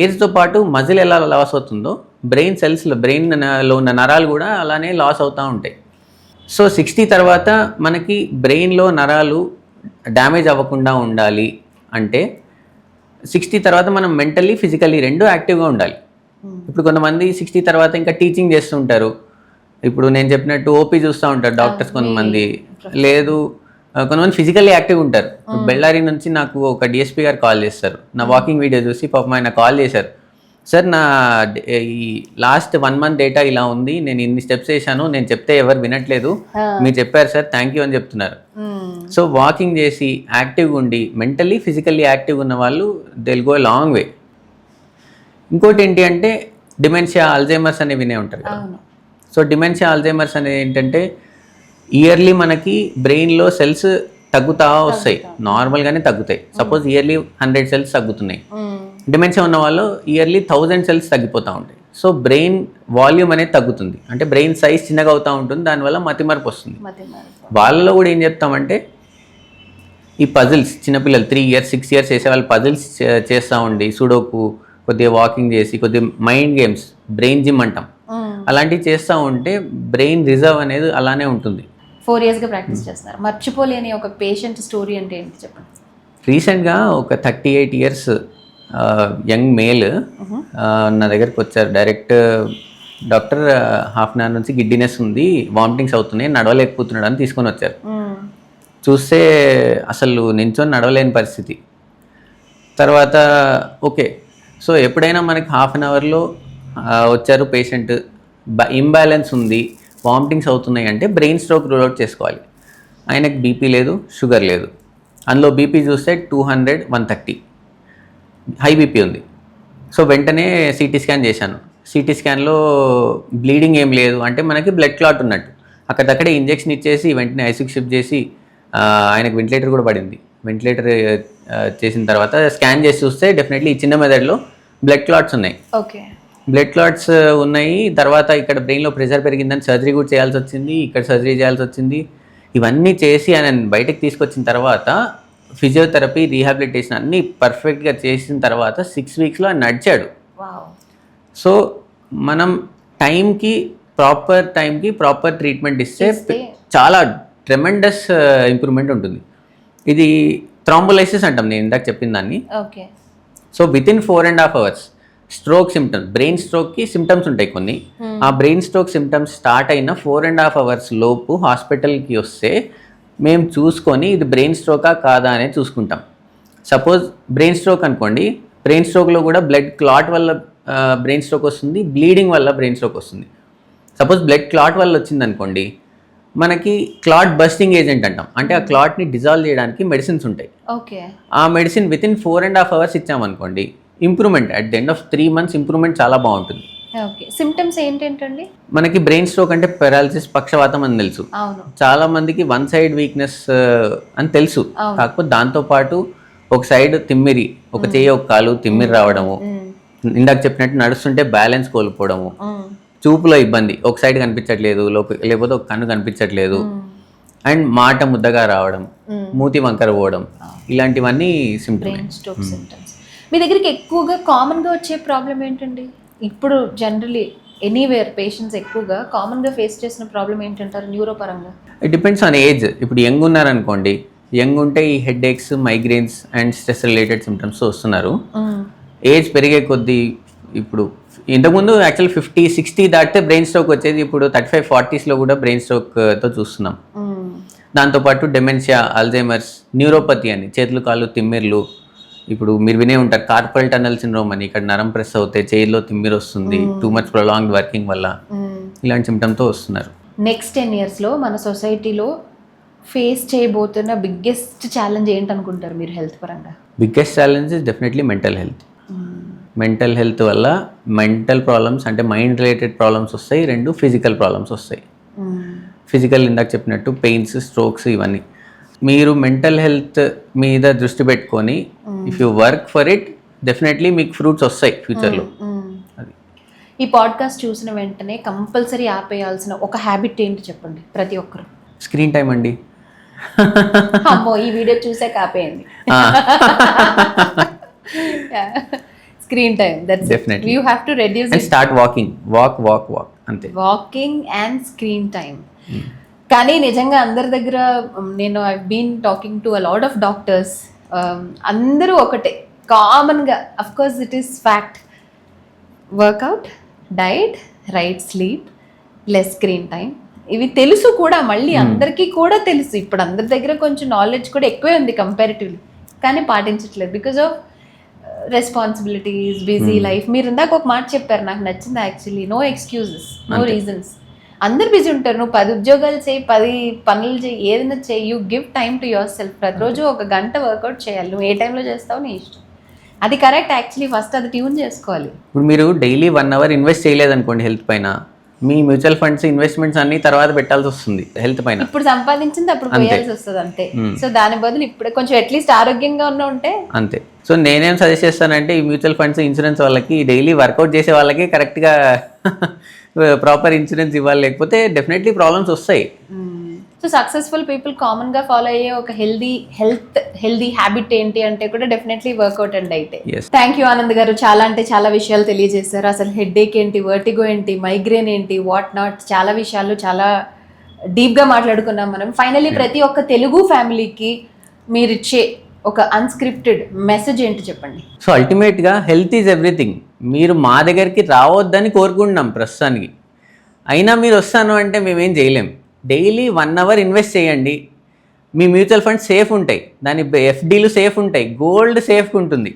ఏజ్తో పాటు మజిల్ ఎలా లాస్ అవుతుందో బ్రెయిన్లో ఉన్న నరాలు కూడా అలానే లాస్ అవుతూ ఉంటాయి. సో 60 తర్వాత మనకి బ్రెయిన్లో నరాలు డ్యామేజ్ అవ్వకుండా ఉండాలి అంటే 60 తర్వాత మనం మెంటల్లీ, ఫిజికల్లీ రెండు యాక్టివ్గా ఉండాలి. ఇప్పుడు కొంతమంది 60 తర్వాత ఇంకా టీచింగ్ చేస్తుంటారు. ఇప్పుడు నేను చెప్పినట్టు ఓపీ చూస్తూ ఉంటారు డాక్టర్స్ కొంతమంది. లేదు, కొంతమంది ఫిజికల్లీ యాక్టివ్ ఉంటారు. బెళ్ళారి నుంచి నాకు ఒక డిఎస్పీ గారు కాల్ చేస్తారు, నా వాకింగ్ వీడియో చూసి పాపం ఆయన కాల్ చేశారు, సార్ నా ఈ లాస్ట్ 1 month డేటా ఇలా ఉంది, నేను ఇన్ని స్టెప్స్ వేసాను, నేను చెప్తే ఎవరు వినట్లేదు, మీరు చెప్పారు సార్, థ్యాంక్ యూ అని చెప్తున్నారు. సో వాకింగ్ చేసి యాక్టివ్గా ఉండి మెంటల్లీ, ఫిజికల్లీ యాక్టివ్గా ఉన్న వాళ్ళు they will go long way. ఇంకోటి ఏంటి అంటే డిమెన్షియా, అల్జైమర్స్ అనేవి వినే ఉంటారు కదా. సో డిమెన్షియా, అల్జైమర్స్ అనేది ఏంటంటే ఇయర్లీ మనకి బ్రెయిన్లో సెల్స్ తగ్గుతా వస్తాయి, నార్మల్గానే తగ్గుతాయి. సపోజ్ ఇయర్లీ 100 cells తగ్గుతున్నాయి, డిమెన్షియా ఉన్న వాళ్ళు ఇయర్లీ 1000 cells తగ్గిపోతూ ఉంటాయి. సో బ్రెయిన్ వాల్యూమ్ అనేది తగ్గుతుంది, అంటే బ్రెయిన్ సైజ్ చిన్నగా అవుతూ ఉంటుంది, దానివల్ల మతిమరుపు వస్తుంది. వాళ్ళలో కూడా ఏం చెప్తామంటే ఈ పజిల్స్, చిన్నపిల్లలు 3 years, 6 years చేసే వాళ్ళు పజిల్స్ చేస్తూ ఉండి, సుడోకు, కొద్దిగా వాకింగ్ చేసి, కొద్దిగా మైండ్ గేమ్స్, బ్రెయిన్ జిమ్ అంటాం, అలాంటివి చేస్తూ ఉంటే బ్రెయిన్ రిజర్వ్ అనేది అలానే ఉంటుంది. 4 yearsగా ప్రాక్టీస్ చేస్తున్నారు. మర్చిపోలేని ఒక పేషెంట్ స్టోరీ అంటే ఏంటి చెప్పండి? రీసెంట్గా ఒక 38 years యంగ్ మేల్ నా దగ్గరికి వచ్చారు. Direct doctor half an hour నుంచి గిడ్డినెస్ ఉంది, వామిటింగ్స్ అవుతున్నాయి, నడవలేకపోతున్నాడు అని తీసుకొని వచ్చారు. చూస్తే అసలు నించొని నడవలేని పరిస్థితి. తర్వాత ఓకే, సో ఎప్పుడైనా మనకి హాఫ్ అన్ అవర్లో వచ్చారు పేషెంట్, ఇంబ్యాలెన్స్ ఉంది, వామిటింగ్స్ అవుతున్నాయి అంటే బ్రెయిన్ స్ట్రోక్ రూల్ అవుట్ చేసుకోవాలి. ఆయనకు బీపీ లేదు, షుగర్ లేదు. అందులో బీపీ చూస్తే 200, 130 హై బీపీ ఉంది. సో వెంటనే సిటీ స్కాన్ చేశాను. సిటీ స్కాన్లో బ్లీడింగ్ ఏం లేదు, అంటే మనకి బ్లడ్ క్లాట్ ఉన్నట్టు. అక్కడక్కడే ఇంజెక్షన్ ఇచ్చేసి వెంటనే ఐసీయూకి షిఫ్ట్ చేసి ఆయనకు వెంటిలేటర్ కూడా పడింది. వెంటిలేటర్ చేసిన తర్వాత స్కాన్ చేసి చూస్తే డెఫినెట్లీ ఈ చిన్న మెదడులో బ్లడ్ క్లాట్స్ ఉన్నాయి. ఓకే, బ్లడ్ క్లాట్స్ ఉన్నాయి. తర్వాత ఇక్కడ బ్రెయిన్లో ప్రెషర్ పెరిగిందని సర్జరీ కూడా చేయాల్సి వచ్చింది, ఇక్కడ సర్జరీ చేయాల్సి వచ్చింది. ఇవన్నీ చేసి ఆయన బయటకు తీసుకొచ్చిన తర్వాత ఫిజియోథెరపీ, రీహాబిలిటేషన్ అన్నీ పర్ఫెక్ట్గా చేసిన తర్వాత 6 weeksలో ఆయన నడిచాడు. సో మనం ప్రాపర్ టైంకి ప్రాపర్ ట్రీట్మెంట్ ఇస్తే చాలా ట్రెమెండస్ ఇంప్రూవ్మెంట్ ఉంటుంది. ఇది థ్రాంబోలైసిస్ అంటాం, నేను ఇందాక చెప్పిన దాన్ని. Okay, so within 4.5 hours stroke symptoms, brain స్ట్రోక్కి సిమ్టమ్స్ ఉంటాయి కొన్ని. ఆ బ్రెయిన్ స్ట్రోక్ సిమ్టమ్స్ స్టార్ట్ అయిన 4.5 hours లోపు హాస్పిటల్కి వస్తే మేము చూసుకొని ఇది బ్రెయిన్ స్ట్రోకా కాదా అనేది చూసుకుంటాం. సపోజ్ బ్రెయిన్ స్ట్రోక్ అనుకోండి, బ్రెయిన్ స్ట్రోక్లో కూడా బ్లడ్ క్లాట్ వల్ల బ్రెయిన్ స్ట్రోక్ వస్తుంది, బ్లీడింగ్ వల్ల బ్రెయిన్ స్ట్రోక్ వస్తుంది. సపోజ్ బ్లడ్ క్లాట్ వల్ల వచ్చింది అనుకోండి, మనకి క్లాట్ బస్టింగ్ ఏజెంట్ అంటాం, అంటే ఆ క్లాట్ని డిజాల్వ్ చేయడానికి మెడిసిన్స్ ఉంటాయి. ఓకే, ఆ మెడిసిన్ వితిన్ 4.5 hours ఇచ్చామనుకోండి, improvement at the end of 3 months improvement చాలా బాగుంటుంది. ఓకే, సిమ్టమ్స్ ఏంటండి? మనకి బ్రెయిన్ స్ట్రోక్ అంటే పెరాలసిస్, పక్షవాతం అని తెలుసు. చాలా మందికి వన్ సైడ్ వీక్నెస్ అని తెలుసు. కాకపోతే దాంతోపాటు ఒక సైడ్ తిమ్మిరి, ఒక చెయ్యి ఒక కాలు తిమ్మిరి రావడము, ఇందాక చెప్పినట్టు నడుస్తుంటే బ్యాలెన్స్ కోల్పోవడము, చూపులో ఇబ్బంది, ఒక సైడ్ కనిపించట్లేదు, లేకపోతే ఒక కన్ను కనిపించట్లేదు, అండ్ మాట ముద్దగా రావడం, మూతి వంకర పోవడం, ఇలాంటివన్నీ సిమ్టమ్స్. మీ దగ్గరికి ఎక్కువగా కామన్గా వచ్చే ప్రాబ్లం ఏంటండి? ఇప్పుడు జనరలీ ఎనీవేర్ పేషెంట్స్ ఎక్కువగా కామన్గా ఫేస్ చేసిన ప్రాబ్లం ఏంటంటారు న్యూరో పరంగా? It depends on age. ఇప్పుడు యంగ్ ఉన్నారనుకోండి, యంగ్ ఉంటే ఈ headaches, migraines and stress related symptoms వస్తున్నారు. ఏజ్ పెరిగే కొద్దీ, ఇప్పుడు ఇంతకుముందు యాక్చువల్ 50, 60 దాటితే బ్రెయిన్ స్ట్రోక్ వచ్చేది, ఇప్పుడు 35, 40sలో కూడా బ్రెయిన్ స్ట్రోక్తో చూస్తున్నాం. దాంతోపాటు డెమెన్షియా, అల్జైమర్స్, న్యూరోపతి అని చేతులు కాళ్ళు తిమ్మిర్లు, ఇప్పుడు మీరు వినే ఉంటారు కార్పల్ టనల్ సిండ్రోమ్ అని, ఇక్కడ నరం ప్రెస్ అవుతే చేయిలో తిమ్మిరి వస్తుంది, టూ మచ్ ప్రొలాంగ్డ్ వర్కింగ్ వల్ల, ఇలాంటి సిమ్టమ్తో వస్తున్నారు. నెక్స్ట్ 10 yearsలో మన సొసైటీలో ఫేస్ చేయబోతున్న బిగ్గెస్ట్ ఛాలెంజ్ ఏంటనుకుంటారు మీరు హెల్త్ పరంగా? Biggest challenge is definitely mental health. Mental health వల్ల మెంటల్ ప్రాబ్లమ్స్ అంటే మైండ్ రిలేటెడ్ ప్రాబ్లమ్స్ వస్తాయి, 2 ఫిజికల్ ప్రాబ్లమ్స్ వస్తాయి. ఫిజికల్ ఇందాక చెప్పినట్టు పెయిన్స్, స్ట్రోక్స్, ఇవన్నీ. మీరు మెంటల్ హెల్త్ మీద దృష్టి పెట్టుకొని if you work for it, definitely మీకు ఫ్రూట్స్ వస్తాయి ఫ్యూచర్లో. అది ఈ పాడ్కాస్ట్ చూసిన వెంటనే కంపల్సరీ ఆపేయాల్సిన ఒక హ్యాబిట్ ఏంటి చెప్పండి ప్రతి ఒక్కరు? స్క్రీన్ టైం అండి. అమ్మో, ఈ వీడియో చూసాక ఆపేయండి. Screen time, that's definitely you have to reduce and start walking. Walk అంతే. Walking and screen time. కానీ నిజంగా అందరి దగ్గర నేను I been talking to a lot of doctors, అందరూ ఒకటే కామన్గా, of course it is fact, workout, diet, right sleep, less screen time. ఇవి తెలుసు కూడా, మళ్ళీ అందరికీ కూడా తెలుసు. ఇప్పుడు అందరి దగ్గర కొంచెం నాలెడ్జ్ కూడా ఎక్కువే ఉంది కంపారిటివ్లీ, కానీ పాటించట్లేదు because of responsibilities, busy life. మీరు ఇందాక ఒక మాట చెప్పారు, నాకు నచ్చింది actually, no excuses, no reasons. అందరు బిజీ ఉంటారు, నువ్వు 10 ఉద్యోగాలు చేయి, 10 పనులు చేయి, ఏదైనా చేయి, you give time to your self. ప్రతిరోజు 1 గంట వర్కౌట్ చేయాలి, నువ్వు ఏ టైంలో చేస్తావు నీ ఇష్టం. అది కరెక్ట్ యాక్చువల్లీ, ఫస్ట్ అది ట్యూన్ చేసుకోవాలి. ఇప్పుడు మీరు డైలీ 1 hour ఇన్వెస్ట్ చేయలేదనుకోండి హెల్త్ పైన, మీ మ్యూచువల్ ఫండ్స్ ఇన్వెస్ట్మెంట్స్ అన్ని తర్వాత పెట్టాల్సి వస్తుంది హెల్త్ పైన. ఇప్పుడు సంపాదించింది అప్పుడు పోయాల్సి వస్తుంది అంతే. సో దాని బదులు ఇప్పుడే కొంచెం అట్లీస్ట్ ఆరోగ్యంగా ఉంటే అంతే. సో నేనేం సజెస్ట్ చేస్తానంటే, ఈ మ్యూచువల్ ఫండ్స్, ఇన్సూరెన్స్ వాళ్ళకి, డైలీ వర్కౌట్ చేసే వాళ్ళకి కరెక్ట్గా ప్రాపర్ ఇన్సూరెన్స్ ఇవ్వాలి, లేకపోతే డెఫినెట్లీ ప్రాబ్లమ్స్ వస్తాయి. సో సక్సెస్ఫుల్ పీపుల్ కామన్గా ఫాలో అయ్యే ఒక హెల్దీ హ్యాబిట్ ఏంటి అంటే కూడా డెఫినెట్లీ వర్కౌట్ అండ్ అయితే. థ్యాంక్ యూ ఆనంద్ గారు, చాలా అంటే చాలా విషయాలు తెలియజేశారు. అసలు హెడ్ఏక్ ఏంటి, వర్టిగో ఏంటి, మైగ్రేన్ ఏంటి, వాట్ నాట్, చాలా విషయాలు చాలా డీప్గా మాట్లాడుకున్నాం మనం. ఫైనలీ ప్రతి ఒక్క తెలుగు ఫ్యామిలీకి మీరు ఇచ్చే ఒక అన్స్క్రిప్టెడ్ మెసేజ్ ఏంటి చెప్పండి. సో అల్టిమేట్గా హెల్త్ ఈజ్ ఎవ్రీథింగ్. మీరు మా దగ్గరికి రావద్దని కోరుకుంటున్నాం ప్రస్తుతానికి, అయినా మీరు వస్తాను అంటే మేమేం చేయలేం. డైలీ 1 hour ఇన్వెస్ట్ చేయండి, మీ మ్యూచువల్ ఫండ్స్ సేఫ్ ఉంటాయి, దాని ఎఫ్డీలు సేఫ్ ఉంటాయి, గోల్డ్ సేఫ్గా ఉంటుంది.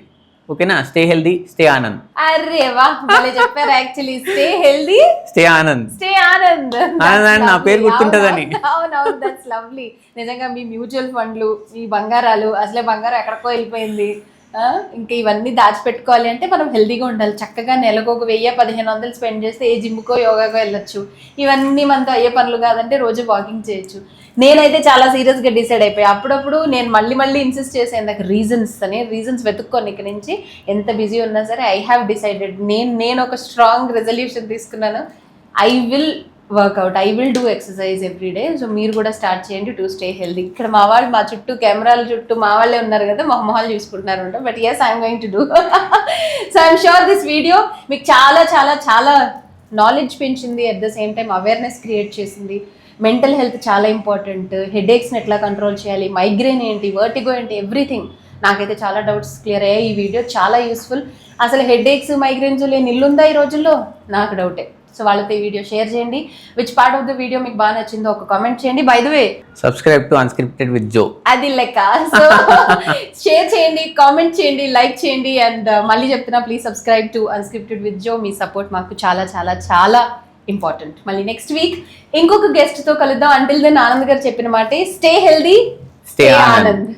ఓకేనా? Stay healthy, stay Anand. అరే వా, భలే చెప్పారు. Actually stay healthy, stay Anand. Stay Anand. Anand అని నా పేరు గుర్తుంటుందని. అవునవును, దట్స్ లవ్లీ. నిజంగా మీ మ్యూచువల్ ఫండ్లు, మీ బంగారాలు, అసలే బంగారం ఎక్కడికో వెళ్ళిపోయింది, ఇంకా ఇవన్నీ దాచిపెట్టుకోవాలి అంటే మనం హెల్దీగా ఉండాలి. చక్కగా నెలకు ఒక 1000-1500 స్పెండ్ చేస్తే ఏ జిమ్కో యోగాకో వెళ్ళొచ్చు. ఇవన్నీ మనతో అయ్యే పనులు కాదంటే రోజు వాకింగ్ చేయొచ్చు. నేనైతే చాలా సీరియస్గా డిసైడ్ అయిపోయి అప్పుడప్పుడు నేను మళ్ళీ ఇన్సిస్ట్ చేసాను నాకు రీజన్స్ వెతుక్కొని ఇక్కడి నుంచి ఎంత బిజీ ఉన్నా సరే ఐ హ్యావ్ డిసైడెడ్, నేను ఒక స్ట్రాంగ్ రెజల్యూషన్ తీసుకున్నాను. I will workout, I will do exercise every day. So మీరు కూడా స్టార్ట్ చేయండి టు స్టే హెల్దీ. ఇక్కడ మా వాళ్ళు మా చుట్టూ కెమెరాల చుట్టూ మా వాళ్ళే ఉన్నారు కదా, మా మొహాలు చూసుకుంటున్నారు. But yes, I'm going to do. So I'm sure this video మీకు చాలా చాలా చాలా నాలెడ్జ్ పెంచింది, at the same time awareness create చేసింది. మెంటల్ హెల్త్ చాలా ఇంపార్టెంట్, హెడేక్స్ని ఎట్లా కంట్రోల్ చేయాలి, మైగ్రేన్ ఏంటి, వర్టిగో ఏంటి, ఎవ్రీథింగ్. నాకైతే చాలా డౌట్స్ క్లియర్ అయ్యాయి. ఈ వీడియో చాలా యూస్ఫుల్. అసలు హెడేక్స్ మైగ్రేన్స్ లేని ఇల్లు ఉందా ఈ రోజుల్లో? నాకు డౌటే. సో వాళ్ళతో ఈ వీడియో షేర్ చేయండి. Which part of the video మీకు బాగా నచ్చిందో ఒక కామెంట్ చేయండి. By the way, subscribe to unscripted with Jo. అది లెక్క. సో షేర్ చేయండి, కామెంట్ చేయండి, లైక్ చేయండి. అండ్ మళ్ళీ చెప్తున్నా, please subscribe to unscripted with Jo. మీ సపోర్ట్ మాకు చాలా చాలా చాలా ఇంపార్టెంట్. మళ్ళీ నెక్స్ట్ వీక్ ఇంకొక గెస్ట్ తో కలుద్దాం. అంటిల్ దెన్ ఆనంద్ గారు చెప్పిన మాట, స్టే హెల్దీ, స్టే ఆనంద్.